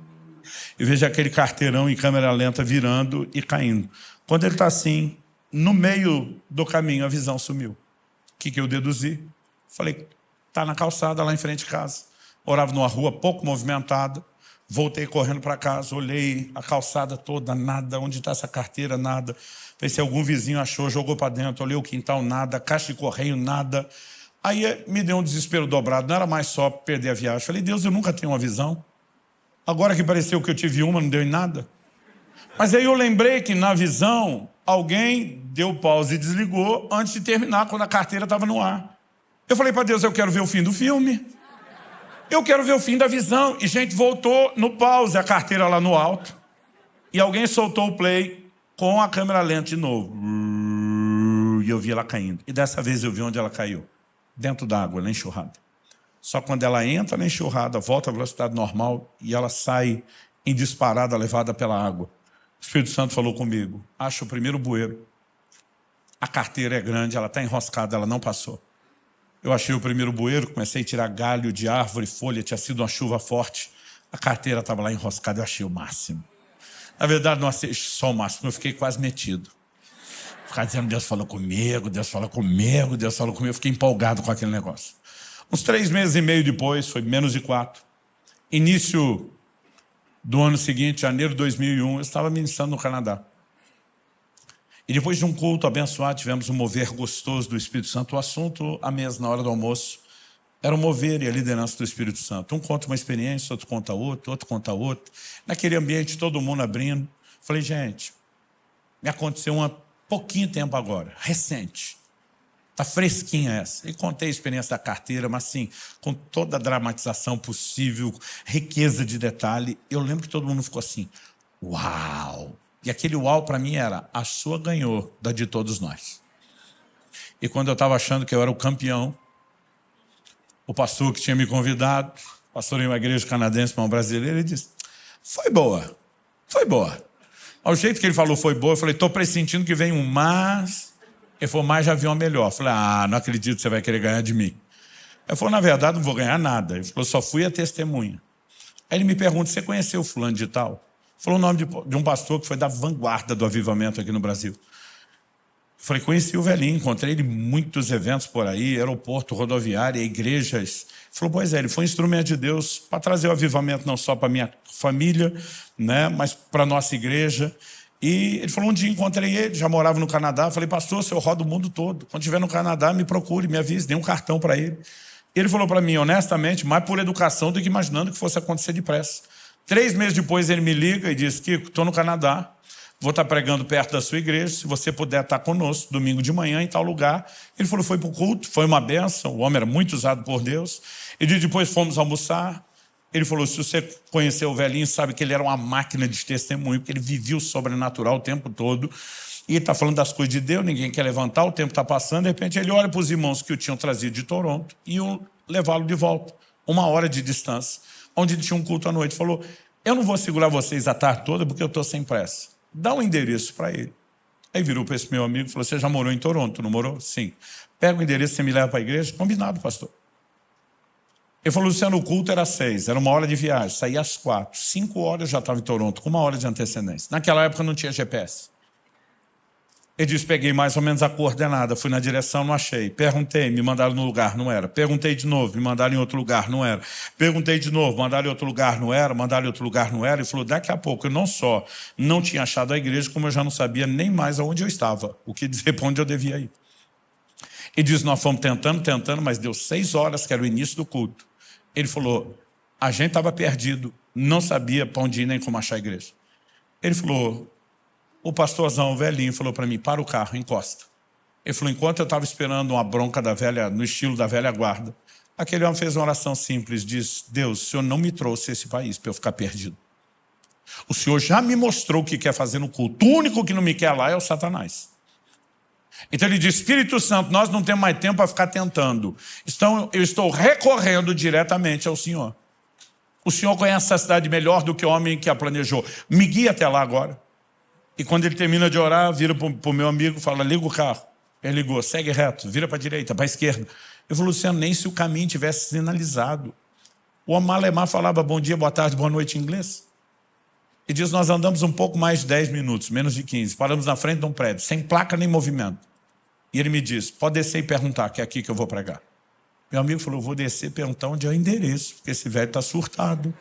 Eu vejo aquele carteirão em câmera lenta virando e caindo. Quando ele está assim, no meio do caminho, a visão sumiu. O que eu deduzi? Falei, está na calçada lá em frente de casa. Morava numa rua pouco movimentada. Voltei correndo para casa, olhei a calçada toda, nada. Onde está essa carteira? Nada. Pensei, algum vizinho achou, jogou para dentro. Olhei o quintal, nada. Caixa de correio, nada. Aí me deu um desespero dobrado. Não era mais só perder a viagem. Falei, Deus, eu nunca tenho uma visão. Agora que pareceu que eu tive uma, não deu em nada. Mas aí eu lembrei que na visão, alguém deu pause e desligou antes de terminar, quando a carteira estava no ar. Eu falei para Deus, eu quero ver o fim do filme. Eu quero ver o fim da visão. E, gente, voltou no pause, a carteira lá no alto. E alguém soltou o play com a câmera lenta de novo. E eu vi ela caindo. E dessa vez eu vi onde ela caiu. Dentro d'água, na enxurrada. Só quando ela entra na enxurrada, volta à velocidade normal e ela sai em disparada, levada pela água. O Espírito Santo falou comigo, acha o primeiro bueiro. A carteira é grande, ela está enroscada, ela não passou. Eu achei o primeiro bueiro, comecei a tirar galho de árvore, folha, tinha sido uma chuva forte. A carteira estava lá enroscada, eu achei o máximo. Na verdade, não achei só o máximo, eu fiquei quase metido. Ficava dizendo, Deus falou comigo, Deus falou comigo, Deus falou comigo. Eu fiquei empolgado com aquele negócio. Uns 3 meses e meio depois, foi menos de 4, início do ano seguinte, janeiro de 2001, eu estava ministrando no Canadá. E depois de um culto abençoado, tivemos um mover gostoso do Espírito Santo. O assunto, à mesa, na hora do almoço, era o mover e a liderança do Espírito Santo. Um conta uma experiência, outro conta outra, outro conta outra. Naquele ambiente, todo mundo abrindo. Falei, gente, me aconteceu há pouquinho tempo agora, recente. Está fresquinha essa. E contei a experiência da carteira, mas assim, com toda a dramatização possível, riqueza de detalhe. Eu lembro que todo mundo ficou assim, uau! E aquele uau para mim era, a sua ganhou da de todos nós. E quando eu estava achando que eu era o campeão, o pastor que tinha me convidado, pastor em uma igreja canadense, mas um brasileiro, ele disse, foi boa, foi boa. Ao jeito que ele falou foi boa, eu falei, estou pressentindo que vem um mas... Ele falou, mas já vi uma melhor. Eu falei, não acredito que você vai querer ganhar de mim. Ele falou, na verdade, não vou ganhar nada. Ele falou, só fui a testemunha. Aí ele me pergunta, você conheceu o fulano de tal? Falou o nome de um pastor que foi da vanguarda do avivamento aqui no Brasil. Eu falei, conheci o velhinho, encontrei ele em muitos eventos por aí, aeroporto, rodoviária, igrejas. Ele falou, pois é, ele foi um instrumento de Deus para trazer o avivamento não só para minha família, né, mas para a nossa igreja. E ele falou, um dia encontrei ele, já morava no Canadá. Falei, pastor, o senhor roda o mundo todo. Quando estiver no Canadá, me procure, me avise, dê um cartão para ele. Ele falou para mim, honestamente, mais por educação do que imaginando que fosse acontecer depressa. 3 meses depois ele me liga e diz, Kiko, estou no Canadá, vou estar pregando perto da sua igreja, se você puder estar conosco, domingo de manhã, em tal lugar. Ele falou, foi para o culto, foi uma bênção, o homem era muito usado por Deus. E depois fomos almoçar. Ele falou, se você conheceu o velhinho, sabe que ele era uma máquina de testemunho, porque ele vivia o sobrenatural o tempo todo. E está falando das coisas de Deus, ninguém quer levantar, o tempo está passando, de repente ele olha para os irmãos que o tinham trazido de Toronto e iam levá-lo de volta, 1 hora de distância, onde ele tinha um culto à noite. Falou, eu não vou segurar vocês a tarde toda porque eu estou sem pressa. Dá um endereço para ele. Aí virou para esse meu amigo e falou, você já morou em Toronto, não morou? Sim. Pega o endereço, você me leva para a igreja? Combinado, pastor. Ele falou, Luciano, o culto era 6, era 1 hora de viagem, saía às 4. 5 horas eu já estava em Toronto, com 1 hora de antecedência. Naquela época não tinha GPS. Ele disse, peguei mais ou menos a coordenada, fui na direção, não achei. Perguntei, me mandaram no lugar, não era. Perguntei de novo, me mandaram em outro lugar, não era. Perguntei de novo, mandaram em outro lugar, não era. Mandaram em outro lugar, não era. Ele falou, daqui a pouco eu não só não tinha achado a igreja, como eu já não sabia nem mais aonde eu estava, o que dizer para onde eu devia ir. Ele disse, nós fomos tentando, mas deu 6 horas, que era o início do culto. Ele falou, a gente estava perdido, não sabia para onde ir nem como achar a igreja. Ele falou, o pastorzão, o velhinho, falou para mim, para o carro, encosta. Ele falou, enquanto eu estava esperando uma bronca da velha, no estilo da velha guarda, aquele homem fez uma oração simples, diz, Deus, o Senhor não me trouxe a esse país para eu ficar perdido. O Senhor já me mostrou o que quer fazer no culto. O único que não me quer lá é o Satanás. Então ele diz, Espírito Santo, nós não temos mais tempo para ficar tentando. Então eu estou recorrendo diretamente ao Senhor. O Senhor conhece essa cidade melhor do que o homem que a planejou. Me guia até lá agora. E quando ele termina de orar, vira para o meu amigo e fala, liga o carro. Ele ligou, segue reto, vira para a direita, para a esquerda. Eu falei, Luciano, nem se o caminho tivesse sinalizado. O homem alemão falava bom dia, boa tarde, boa noite em inglês. E diz, nós andamos um pouco mais de 10 minutos, menos de 15. Paramos na frente de um prédio, sem placa nem movimento. E ele me diz, pode descer e perguntar, que é aqui que eu vou pregar. Meu amigo falou, eu vou descer e perguntar onde é o endereço, porque esse velho está surtado.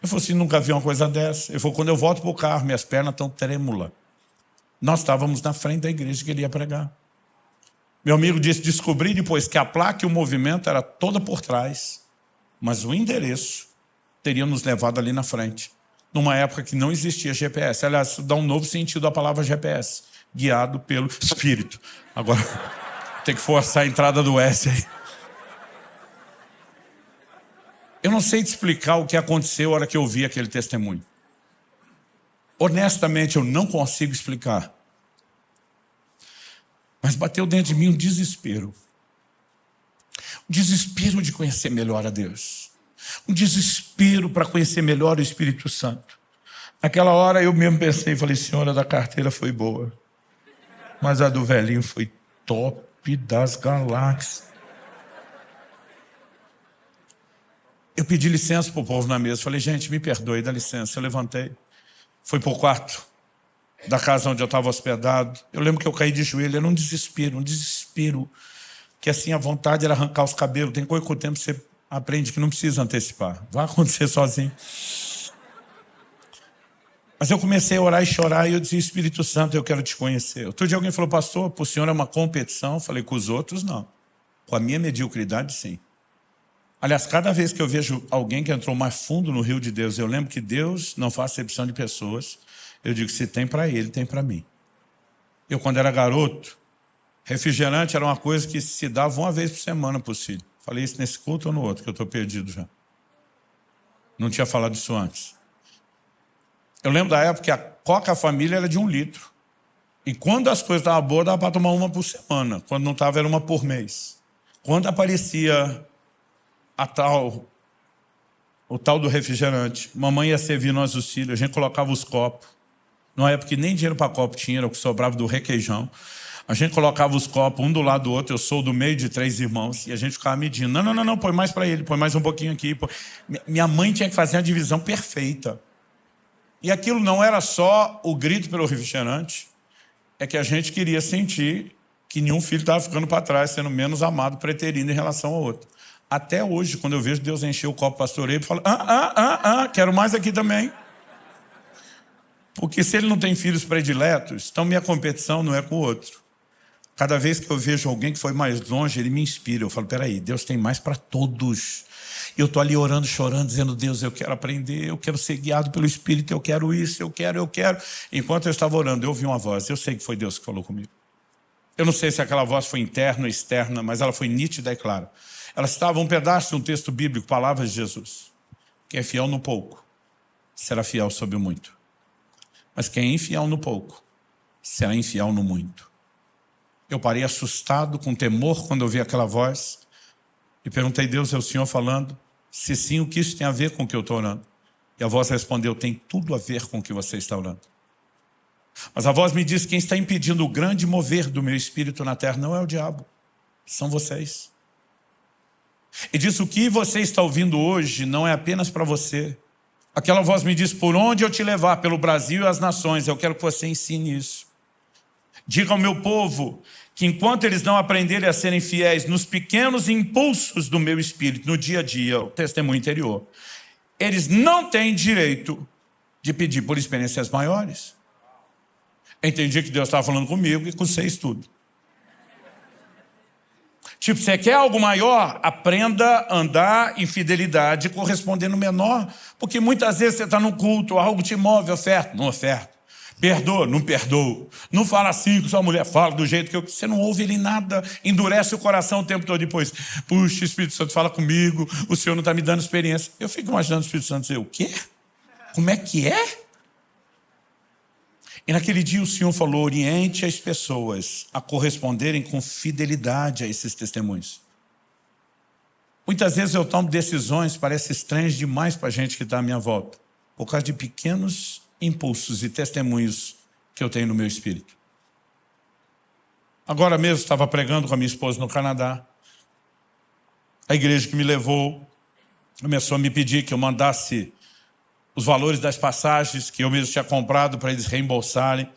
Eu falei assim, nunca vi uma coisa dessa. Ele falou, quando eu volto para o carro, minhas pernas estão trêmulas. Nós estávamos na frente da igreja que ele ia pregar. Meu amigo disse, descobri depois que a placa e o movimento era toda por trás, mas o endereço teria nos levado ali na frente, numa época que não existia GPS. Aliás, isso dá um novo sentido à palavra GPS, guiado pelo Espírito. Agora, tem que forçar a entrada do S aí. Eu não sei te explicar o que aconteceu na hora que eu vi aquele testemunho. Honestamente, eu não consigo explicar. Mas bateu dentro de mim um desespero. Um desespero de conhecer melhor a Deus. Um desespero para conhecer melhor o Espírito Santo. Naquela hora eu mesmo pensei, falei, senhora, da carteira foi boa. Mas a do velhinho foi top das galáxias. Eu pedi licença para o povo na mesa. Falei, gente, me perdoe, dá licença. Eu levantei, fui para o quarto da casa onde eu estava hospedado. Eu lembro que eu caí de joelho, era um desespero. Que assim, a vontade era arrancar os cabelos. Tem coisa que com o tempo você aprende que não precisa antecipar. Vai acontecer sozinho. Mas eu comecei a orar e chorar e eu disse, Espírito Santo, eu quero te conhecer. Outro dia alguém falou, pastor, para o senhor é uma competição? Eu falei, com os outros, não. Com a minha mediocridade, sim. Aliás, cada vez que eu vejo alguém que entrou mais fundo no rio de Deus, eu lembro que Deus não faz acepção de pessoas. Eu digo, se tem para ele, tem para mim. Eu, quando era garoto, refrigerante era uma coisa que se dava uma vez por semana para os filhos. Falei isso nesse culto ou no outro, que eu estou perdido já. Não tinha falado isso antes. Eu lembro da época que a Coca Família era de 1 litro. E quando as coisas estavam boas, dava para tomar uma por semana. Quando não estava, era uma por mês. Quando aparecia o tal do refrigerante, mamãe ia servir nós os filhos, a gente colocava os copos. Numa época que nem dinheiro para copo tinha, era o que sobrava do requeijão. A gente colocava os copos um do lado do outro, eu sou do meio de 3 irmãos, e a gente ficava medindo. Não, põe mais para ele, põe mais um pouquinho aqui. Minha mãe tinha que fazer a divisão perfeita. E aquilo não era só o grito pelo refrigerante, é que a gente queria sentir que nenhum filho estava ficando para trás, sendo menos amado, preterindo em relação ao outro. Até hoje, quando eu vejo Deus encher o copo pastoreio, eu falo, quero mais aqui também. Porque se ele não tem filhos prediletos, então minha competição não é com o outro. Cada vez que eu vejo alguém que foi mais longe, ele me inspira. Eu falo, peraí, Deus tem mais para todos. Eu estou ali orando, chorando, dizendo, Deus, eu quero aprender, eu quero ser guiado pelo Espírito, eu quero isso, eu quero. Enquanto eu estava orando, eu ouvi uma voz. Eu sei que foi Deus que falou comigo. Eu não sei se aquela voz foi interna ou externa, mas ela foi nítida e clara. Ela estava um pedaço de um texto bíblico, palavras de Jesus. Quem é fiel no pouco, será fiel sobre o muito. Mas quem é infiel no pouco, será infiel no muito. Eu parei assustado, com temor, quando eu vi aquela voz, e perguntei, Deus, é o Senhor falando? Se sim, o que isso tem a ver com o que eu estou orando? E a voz respondeu, tem tudo a ver com o que você está orando. Mas a voz me disse, quem está impedindo o grande mover do meu espírito na terra não é o diabo, são vocês. E disse, o que você está ouvindo hoje não é apenas para você. Aquela voz me diz, por onde eu te levar, pelo Brasil e as nações, eu quero que você ensine isso. Diga ao meu povo que enquanto eles não aprenderem a serem fiéis nos pequenos impulsos do meu espírito, no dia a dia, o testemunho interior, eles não têm direito de pedir por experiências maiores. Eu entendi que Deus estava falando comigo e com vocês tudo. Tipo, você quer algo maior? Aprenda a andar em fidelidade correspondendo menor. Porque muitas vezes você está no culto, algo te move, oferta, não oferta. Perdoa, não perdoa. Não fala assim com sua mulher, fala do jeito que eu... Você não ouve ele nada, endurece o coração o tempo todo depois. Puxa, o Espírito Santo fala comigo, o Senhor não está me dando experiência. Eu fico imaginando o Espírito Santo dizer, o quê? Como é que é? E naquele dia o Senhor falou, oriente as pessoas a corresponderem com fidelidade a esses testemunhos. Muitas vezes eu tomo decisões, parece estranhas demais para a gente que está à minha volta, por causa de pequenos impulsos e testemunhos que eu tenho no meu espírito. Agora mesmo estava pregando com a minha esposa no Canadá. A igreja que me levou começou a me pedir que eu mandasse os valores das passagens que eu mesmo tinha comprado para eles reembolsarem.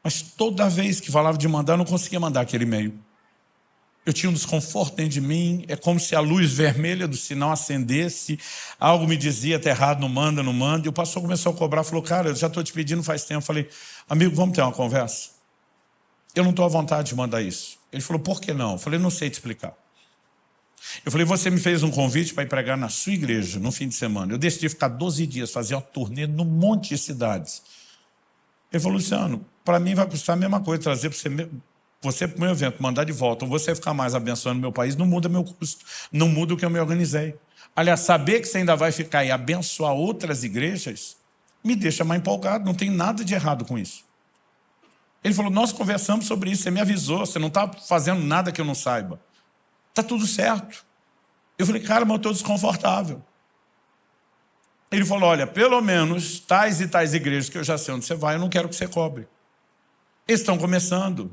Mas toda vez que falava de mandar, eu não conseguia mandar aquele e-mail. Eu tinha um desconforto dentro de mim, é como se a luz vermelha do sinal acendesse, algo me dizia, tá errado, não manda, e o pastor começou a cobrar, falou, cara, eu já estou te pedindo faz tempo. Eu falei, amigo, vamos ter uma conversa? Eu não estou à vontade de mandar isso. Ele falou, por que não? Eu falei, não sei te explicar. Eu falei, você me fez um convite para ir pregar na sua igreja no fim de semana. Eu decidi ficar 12 dias, fazer uma turnê num monte de cidades. Ele falou, Luciano, para mim vai custar a mesma coisa trazer você para o meu evento, mandar de volta, ou você ficar mais abençoando meu país, não muda meu custo, não muda o que eu me organizei. Aliás, saber que você ainda vai ficar e abençoar outras igrejas, me deixa mais empolgado, não tem nada de errado com isso. Ele falou, nós conversamos sobre isso, você me avisou, você não está fazendo nada que eu não saiba. Está tudo certo. Eu falei, cara, mas eu estou desconfortável. Ele falou, olha, pelo menos tais e tais igrejas que eu já sei onde você vai, eu não quero que você cobre. Eles estão começando.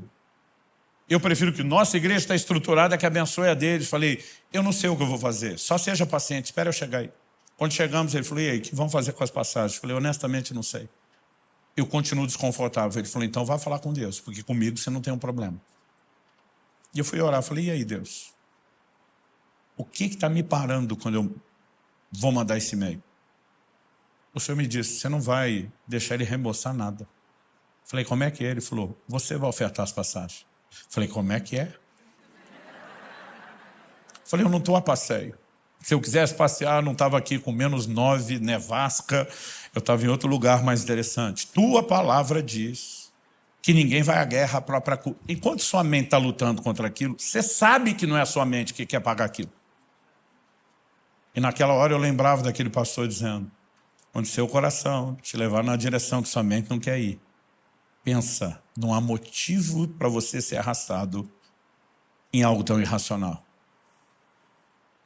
Eu prefiro que nossa igreja está estruturada, que abençoe a deles. Falei, eu não sei o que eu vou fazer, só seja paciente, espera eu chegar aí. Quando chegamos, ele falou, e aí, o que vamos fazer com as passagens? Eu falei, honestamente, não sei. Eu continuo desconfortável. Ele falou, então vá falar com Deus, porque comigo você não tem um problema. E eu fui orar, falei, e aí, Deus? O que está me parando quando eu vou mandar esse e-mail? O Senhor me disse, você não vai deixar ele reembolsar nada. Falei, como é que é? Ele falou, você vai ofertar as passagens. Falei, como é que é? Falei, eu não estou a passeio. Se eu quisesse passear, eu não estava aqui com -9, nevasca, eu estava em outro lugar mais interessante. Tua palavra diz que ninguém vai à guerra à própria culpa. Enquanto sua mente está lutando contra aquilo, você sabe que não é a sua mente que quer pagar aquilo. E naquela hora eu lembrava daquele pastor dizendo, onde seu coração te levar na direção que sua mente não quer ir, pensa, não há motivo para você ser arrastado em algo tão irracional.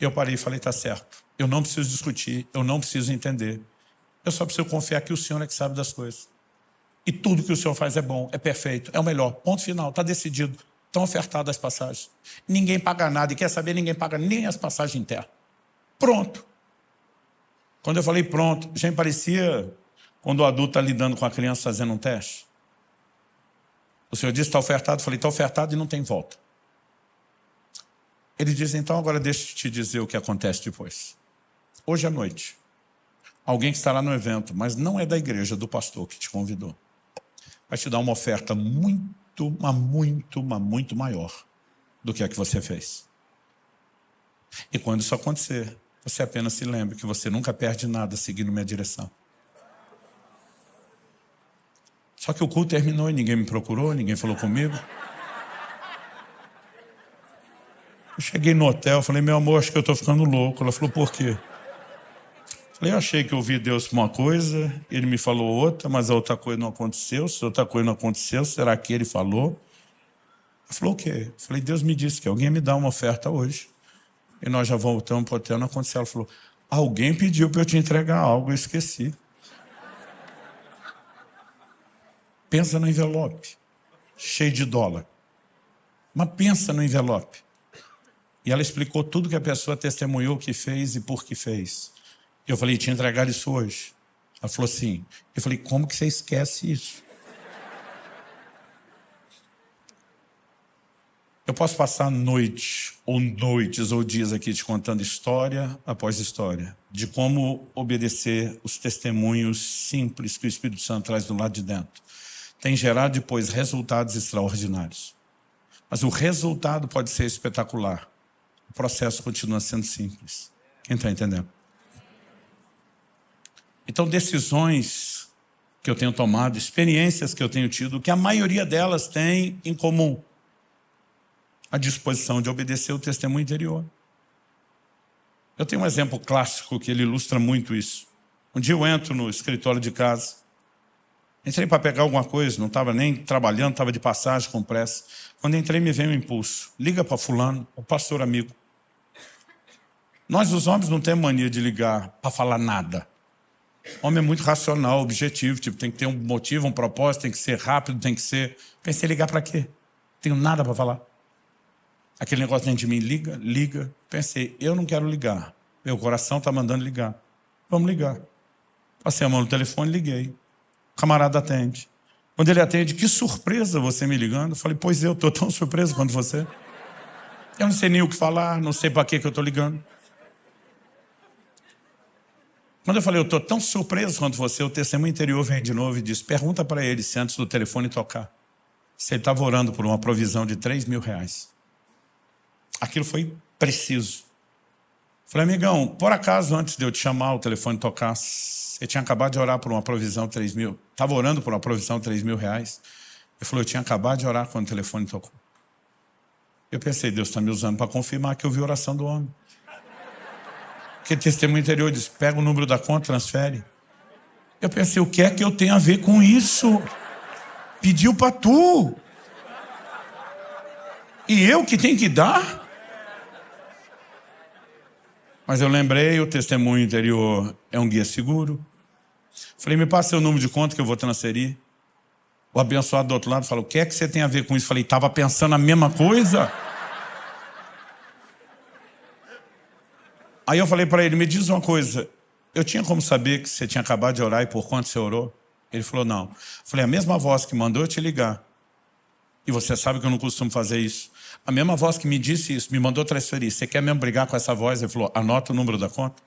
Eu parei e falei, tá certo, eu não preciso discutir, eu não preciso entender, eu só preciso confiar que o Senhor é que sabe das coisas. E tudo que o senhor faz é bom, é perfeito, é o melhor. Ponto final, está decidido. Estão ofertadas as passagens. Ninguém paga nada. E quer saber, ninguém paga nem as passagens internas. Pronto. Quando eu falei pronto, já parecia quando o adulto está lidando com a criança fazendo um teste. O senhor disse, está ofertado. Eu falei, está ofertado e não tem volta. Ele diz, então agora deixa eu te dizer o que acontece depois. Hoje à noite, alguém que estará no evento, mas não é da igreja, do pastor que te convidou, vai te dar uma oferta muito maior do que a que você fez. E quando isso acontecer, você apenas se lembre que você nunca perde nada seguindo minha direção. Só que o culto terminou e ninguém me procurou, ninguém falou comigo. Eu cheguei no hotel, falei, meu amor, acho que eu estou ficando louco. Ela falou, por quê? Falei, eu achei que eu ouvi Deus para uma coisa, ele me falou outra, mas a outra coisa não aconteceu. Se a outra coisa não aconteceu, será que ele falou? Ela falou, o quê? Eu falei, Deus me disse que alguém me dá uma oferta hoje. E nós já voltamos para o hotel, não aconteceu. Ela falou, alguém pediu para eu te entregar algo, eu esqueci. Pensa no envelope, cheio de dólar. Mas pensa no envelope. E ela explicou tudo que a pessoa testemunhou que fez e por que fez. Eu falei, te entregar isso hoje. Ela falou assim. Eu falei, como que você esquece isso? Eu posso passar noites ou dias aqui te contando história após história de como obedecer os testemunhos simples que o Espírito Santo traz do lado de dentro. Tem gerado depois resultados extraordinários. Mas o resultado pode ser espetacular. O processo continua sendo simples. Quem está entendendo? Então, decisões que eu tenho tomado, experiências que eu tenho tido, que a maioria delas tem em comum a disposição de obedecer o testemunho interior. Eu tenho um exemplo clássico que ele ilustra muito isso. Um dia eu entro no escritório de casa, entrei para pegar alguma coisa, não estava nem trabalhando, estava de passagem com pressa. Quando entrei, me veio um impulso. Liga para fulano, o pastor amigo. Nós, os homens, não temos mania de ligar para falar nada. O homem é muito racional, objetivo, tipo, tem que ter um motivo, um propósito, tem que ser rápido, tem que ser... Pensei, ligar para quê? Não tenho nada para falar. Aquele negócio dentro de mim, liga. Pensei, eu não quero ligar. Meu coração está mandando ligar. Vamos ligar. Passei a mão no telefone, liguei. O camarada atende. Quando ele atende, que surpresa você me ligando. Eu falei, pois eu estou tão surpreso quanto você. Eu não sei nem o que falar, não sei para que eu estou ligando. Quando eu falei, eu estou tão surpreso quanto você, o testemunho interior vem de novo e diz, pergunta para ele se antes do telefone tocar, se ele estava orando por uma provisão de R$3.000. Aquilo foi preciso. Falei, amigão, por acaso antes de eu te chamar, o telefone tocar, você tinha acabado de orar por uma provisão de R$3.000? Estava orando por uma provisão de R$3.000? Ele falou, eu tinha acabado de orar quando o telefone tocou. Eu pensei, Deus está me usando para confirmar que eu vi a oração do homem. Porque testemunho interior diz, pega o número da conta, transfere. Eu pensei, o que é que eu tenho a ver com isso? Pediu para tu. E eu que tenho que dar? Mas eu lembrei, o testemunho interior é um guia seguro. Falei, me passa o número de conta que eu vou transferir. O abençoado do outro lado falou, o que é que você tem a ver com isso? Falei, estava pensando a mesma coisa. Aí eu falei para ele, me diz uma coisa, eu tinha como saber que você tinha acabado de orar e por quanto você orou? Ele falou, não. Falei, a mesma voz que mandou eu te ligar. E você sabe que eu não costumo fazer isso. A mesma voz que me disse isso, me mandou transferir. Você quer mesmo brigar com essa voz? Ele falou, anota o número da conta.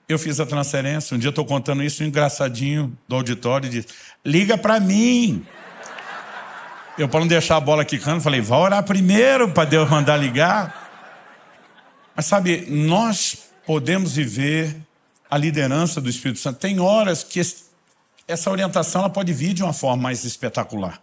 Eu fiz a transferência. Um dia eu estou contando isso, um engraçadinho do auditório e disse, liga para mim. Eu, para não deixar a bola quicando, falei, vai orar primeiro para Deus mandar ligar. Mas sabe, nós podemos viver a liderança do Espírito Santo. Tem horas que essa orientação ela pode vir de uma forma mais espetacular.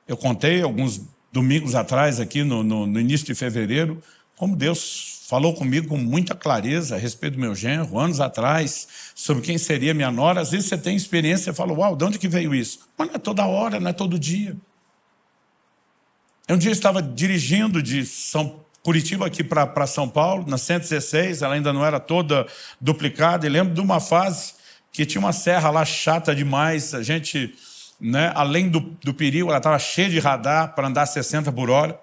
Eu contei alguns domingos atrás, aqui no início de fevereiro, como Deus falou comigo com muita clareza a respeito do meu genro, anos atrás, sobre quem seria minha nora. Às vezes você tem experiência e fala, uau, de onde que veio isso? Mas não é toda hora, não é todo dia. Um dia eu estava dirigindo de Curitiba aqui para São Paulo, na 116, ela ainda não era toda duplicada, e lembro de uma fase que tinha uma serra lá chata demais, a gente, né, além do perigo, ela estava cheia de radar para andar 60 por hora.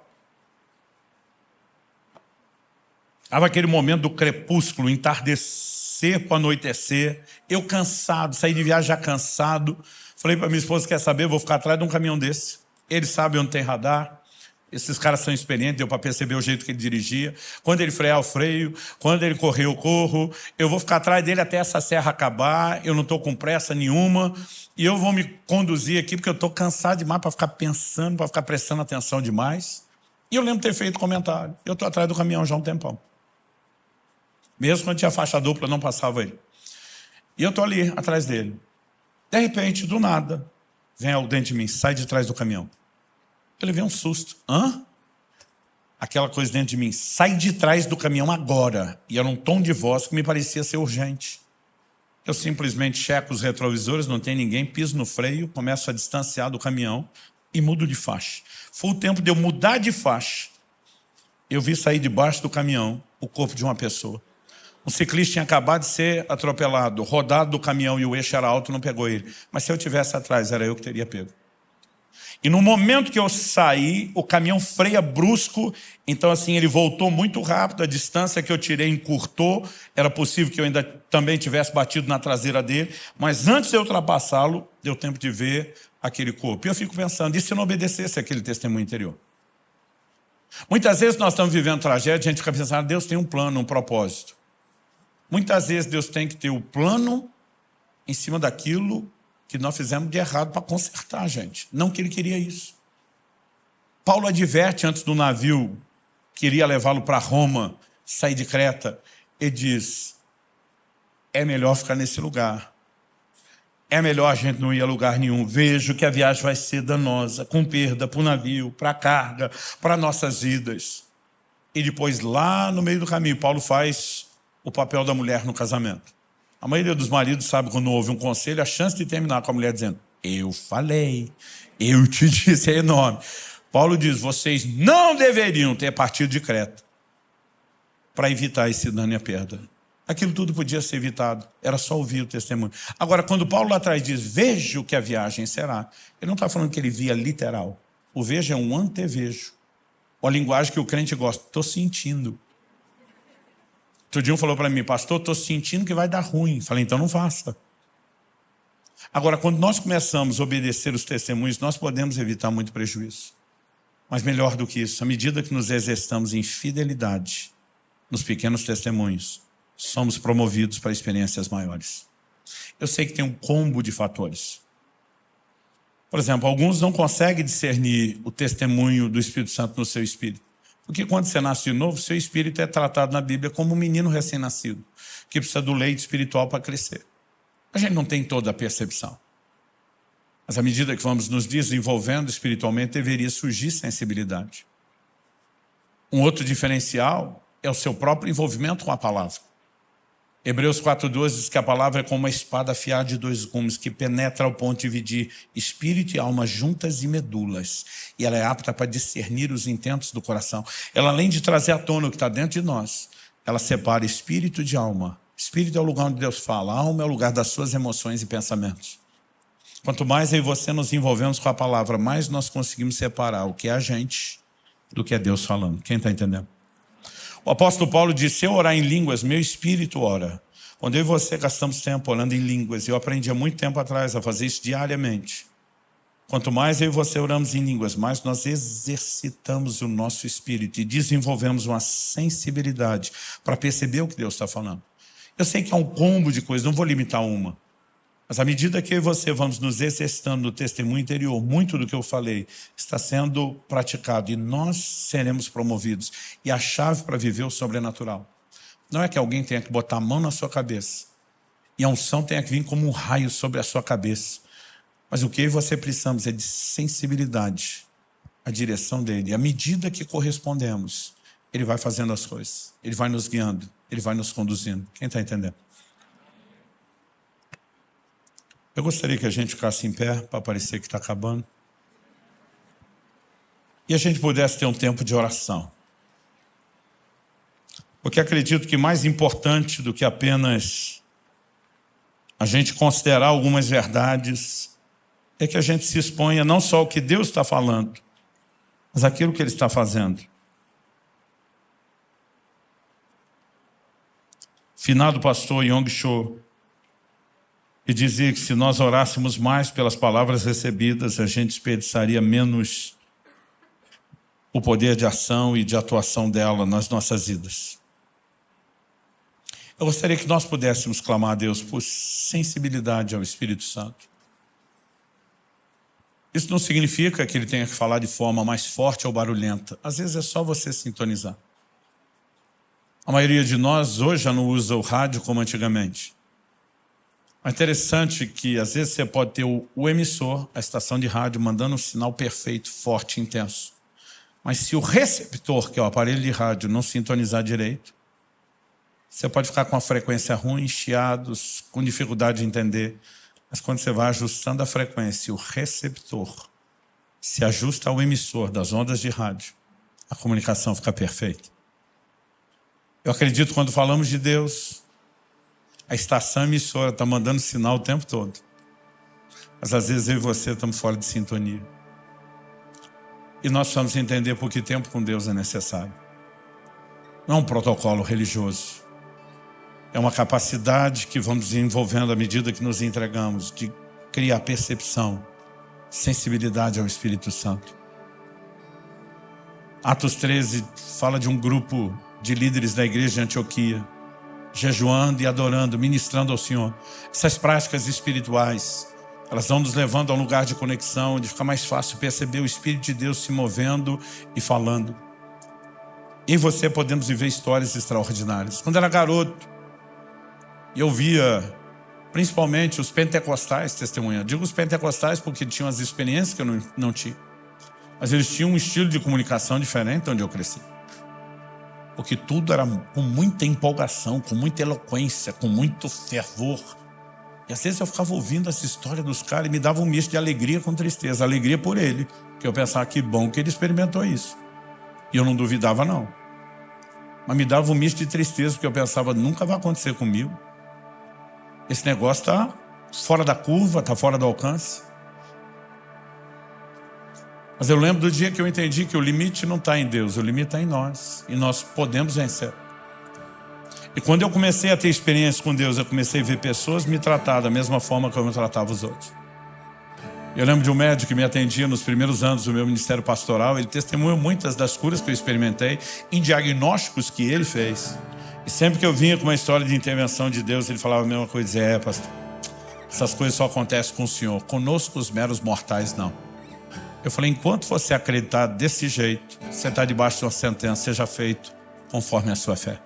Estava aquele momento do crepúsculo, entardecer para anoitecer, eu cansado, saí de viagem já cansado, falei para minha esposa, quer saber, eu vou ficar atrás de um caminhão desse, ele sabe onde tem radar, esses caras são experientes, deu para perceber o jeito que ele dirigia, quando ele frear eu freio, quando ele correr eu corro, eu vou ficar atrás dele até essa serra acabar, eu não estou com pressa nenhuma, e eu vou me conduzir aqui porque eu estou cansado demais para ficar pensando, para ficar prestando atenção demais. E eu lembro de ter feito comentário, eu estou atrás do caminhão já há um tempão. Mesmo quando tinha faixa dupla, não passava ele. E eu estou ali, atrás dele. De repente, do nada, vem algo dentro de mim, sai de trás do caminhão. Eu levei um susto. Hã? Aquela coisa dentro de mim, sai de trás do caminhão agora. E era um tom de voz que me parecia ser urgente. Eu simplesmente checo os retrovisores, não tem ninguém, piso no freio, começo a distanciar do caminhão e mudo de faixa. Foi o tempo de eu mudar de faixa. Eu vi sair debaixo do caminhão o corpo de uma pessoa. Um ciclista tinha acabado de ser atropelado, rodado do caminhão e o eixo era alto, não pegou ele. Mas se eu estivesse atrás, era eu que teria pego. E no momento que eu saí, o caminhão freia brusco, então assim, ele voltou muito rápido, a distância que eu tirei encurtou, era possível que eu ainda também tivesse batido na traseira dele, mas antes de eu ultrapassá-lo, deu tempo de ver aquele corpo. E eu fico pensando, e se eu não obedecesse aquele testemunho interior? Muitas vezes nós estamos vivendo tragédia, a gente fica pensando, Deus tem um plano, um propósito. Muitas vezes Deus tem que ter o plano em cima daquilo que nós fizemos de errado para consertar a gente. Não que ele queria isso. Paulo adverte antes do navio que iria levá-lo para Roma, sair de Creta. Ele diz, é melhor ficar nesse lugar. É melhor a gente não ir a lugar nenhum. Vejo que a viagem vai ser danosa, com perda para o navio, para a carga, para nossas vidas. E depois, lá no meio do caminho, Paulo faz o papel da mulher no casamento. A maioria dos maridos sabe quando ouve um conselho, a chance de terminar com a mulher dizendo, eu falei, eu te disse, é enorme. Paulo diz, vocês não deveriam ter partido de Creta para evitar esse dano e a perda. Aquilo tudo podia ser evitado, era só ouvir o testemunho. Agora, quando Paulo lá atrás diz, vejo que a viagem será, ele não está falando que ele via literal. O vejo é um antevejo. A linguagem que o crente gosta, estou sentindo. Outro dia um falou para mim, pastor, estou sentindo que vai dar ruim. Falei, então não faça. Agora, quando nós começamos a obedecer os testemunhos, nós podemos evitar muito prejuízo. Mas melhor do que isso, à medida que nos exercitamos em fidelidade nos pequenos testemunhos, somos promovidos para experiências maiores. Eu sei que tem um combo de fatores. Por exemplo, alguns não conseguem discernir o testemunho do Espírito Santo no seu espírito. Porque quando você nasce de novo, seu espírito é tratado na Bíblia como um menino recém-nascido, que precisa do leite espiritual para crescer. A gente não tem toda a percepção. Mas à medida que vamos nos desenvolvendo espiritualmente, deveria surgir sensibilidade. Um outro diferencial é o seu próprio envolvimento com a palavra. Hebreus 4:12 diz que a palavra é como uma espada afiada de 2 gumes, que penetra ao ponto de dividir espírito e alma juntas e medulas. E ela é apta para discernir os intentos do coração. Ela, além de trazer à tona o que está dentro de nós, ela separa espírito de alma. Espírito é o lugar onde Deus fala, a alma é o lugar das suas emoções e pensamentos. Quanto mais eu e você nos envolvemos com a palavra, mais nós conseguimos separar o que é a gente do que é Deus falando. Quem está entendendo? O apóstolo Paulo disse, se eu orar em línguas, meu espírito ora. Quando eu e você gastamos tempo orando em línguas, eu aprendi há muito tempo atrás a fazer isso diariamente. Quanto mais eu e você oramos em línguas, mais nós exercitamos o nosso espírito e desenvolvemos uma sensibilidade para perceber o que Deus está falando. Eu sei que é um combo de coisas, não vou limitar uma. Mas à medida que eu e você vamos nos exercitando no testemunho interior, muito do que eu falei está sendo praticado e nós seremos promovidos. E a chave para viver o sobrenatural não é que alguém tenha que botar a mão na sua cabeça e a unção tenha que vir como um raio sobre a sua cabeça. Mas o que eu e você precisamos é de sensibilidade à direção dele. E à medida que correspondemos, ele vai fazendo as coisas. Ele vai nos guiando, ele vai nos conduzindo. Quem está entendendo? Eu gostaria que a gente ficasse em pé para parecer que está acabando. E a gente pudesse ter um tempo de oração. Porque acredito que mais importante do que apenas a gente considerar algumas verdades, é que a gente se exponha não só ao que Deus está falando, mas aquilo que Ele está fazendo. Finado pastor Yong Cho, e dizia que se nós orássemos mais pelas palavras recebidas, a gente desperdiçaria menos o poder de ação e de atuação dela nas nossas vidas. Eu gostaria que nós pudéssemos clamar a Deus por sensibilidade ao Espírito Santo. Isso não significa que Ele tenha que falar de forma mais forte ou barulhenta. Às vezes é só você sintonizar. A maioria de nós hoje já não usa o rádio como antigamente. É interessante que às vezes você pode ter o emissor, a estação de rádio, mandando um sinal perfeito, forte, intenso. Mas se o receptor, que é o aparelho de rádio, não sintonizar direito, você pode ficar com a frequência ruim, chiados, com dificuldade de entender. Mas quando você vai ajustando a frequência, o receptor se ajusta ao emissor das ondas de rádio, a comunicação fica perfeita. Eu acredito que quando falamos de Deus, a estação emissora está mandando sinal o tempo todo. Mas às vezes eu e você estamos fora de sintonia. E nós precisamos entender por que tempo com Deus é necessário. Não é um protocolo religioso. É uma capacidade que vamos desenvolvendo à medida que nos entregamos, de criar percepção, sensibilidade ao Espírito Santo. Atos 13 fala de um grupo de líderes da igreja de Antioquia, jejuando e adorando, ministrando ao Senhor. Essas práticas espirituais, elas vão nos levando a um lugar de conexão, onde fica mais fácil perceber o Espírito de Deus se movendo e falando. E você podemos viver histórias extraordinárias. Quando era garoto, eu via principalmente os pentecostais testemunhando. Digo os pentecostais porque tinham as experiências que eu não tinha. Mas eles tinham um estilo de comunicação diferente onde eu cresci. Porque tudo era com muita empolgação, com muita eloquência, com muito fervor. E às vezes eu ficava ouvindo essa história dos caras e me dava um misto de alegria com tristeza. Alegria por ele, que eu pensava que bom que ele experimentou isso. E eu não duvidava não. Mas me dava um misto de tristeza, porque eu pensava, nunca vai acontecer comigo. Esse negócio está fora da curva, está fora do alcance. Mas eu lembro do dia que eu entendi que o limite não está em Deus, o limite está em nós. E nós podemos vencer. E quando eu comecei a ter experiência com Deus, eu comecei a ver pessoas me tratar da mesma forma que eu me tratava os outros. Eu lembro de um médico que me atendia nos primeiros anos do meu ministério pastoral. Ele testemunhou muitas das curas que eu experimentei em diagnósticos que ele fez. E sempre que eu vinha com uma história de intervenção de Deus, ele falava a mesma coisa. Dizia, pastor, essas coisas só acontecem com o Senhor. Conosco os meros mortais não. Eu falei, enquanto você acreditar desse jeito, você está debaixo de uma sentença, seja feito conforme a sua fé.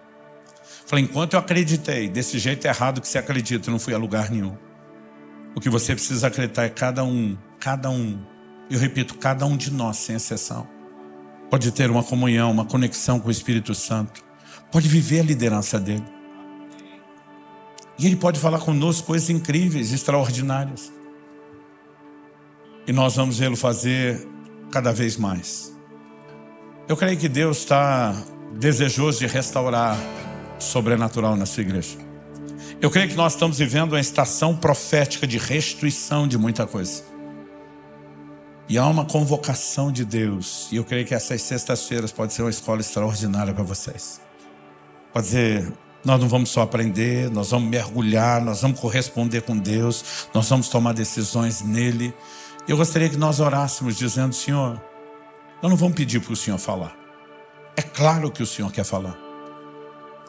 Eu falei, enquanto eu acreditei desse jeito errado que você acredita, eu não fui a lugar nenhum. O que você precisa acreditar é cada um, eu repito, cada um de nós, sem exceção, pode ter uma comunhão, uma conexão com o Espírito Santo, pode viver a liderança dele. E ele pode falar conosco coisas incríveis, extraordinárias. E nós vamos vê-lo fazer cada vez mais. Eu creio que Deus está desejoso de restaurar o sobrenatural na sua igreja. Eu creio que nós estamos vivendo uma estação profética de restituição de muita coisa. E há uma convocação de Deus. E eu creio que essas sextas-feiras pode ser uma escola extraordinária para vocês. Pode dizer, nós não vamos só aprender, nós vamos mergulhar, nós vamos corresponder com Deus, nós vamos tomar decisões nele. Eu gostaria que nós orássemos dizendo, Senhor, nós não vamos pedir para o Senhor falar. É claro que o Senhor quer falar.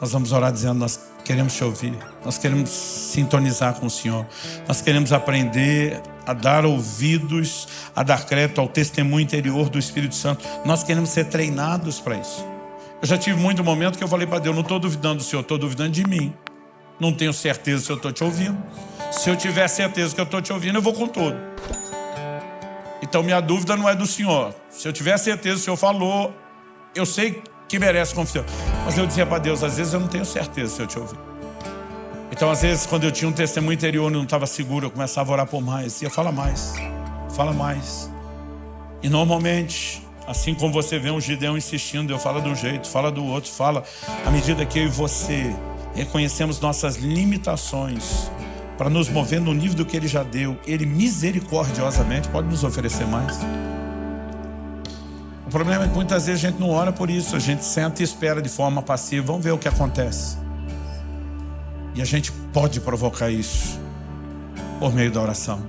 Nós vamos orar dizendo, nós queremos te ouvir, nós queremos sintonizar com o Senhor, nós queremos aprender a dar ouvidos, a dar crédito ao testemunho interior do Espírito Santo. Nós queremos ser treinados para isso. Eu já tive muito momento que eu falei para Deus, não estou duvidando do Senhor, estou duvidando de mim. Não tenho certeza se eu estou te ouvindo. Se eu tiver certeza que eu estou te ouvindo, eu vou com tudo. Então minha dúvida não é do Senhor. Se eu tiver certeza que o Senhor falou, eu sei que merece confiança. Mas eu dizia para Deus, às vezes eu não tenho certeza se eu te ouvir. Então às vezes quando eu tinha um testemunho interior e não estava seguro, eu começava a orar por mais. E eu fala mais, fala mais. E normalmente, assim como você vê um Gideão insistindo, eu falo de um jeito, fala do outro, fala. À medida que eu e você reconhecemos nossas limitações, para nos mover no nível do que Ele já deu, Ele misericordiosamente pode nos oferecer mais. O problema é que muitas vezes a gente não ora por isso, a gente senta e espera de forma passiva, vamos ver o que acontece. E a gente pode provocar isso por meio da oração.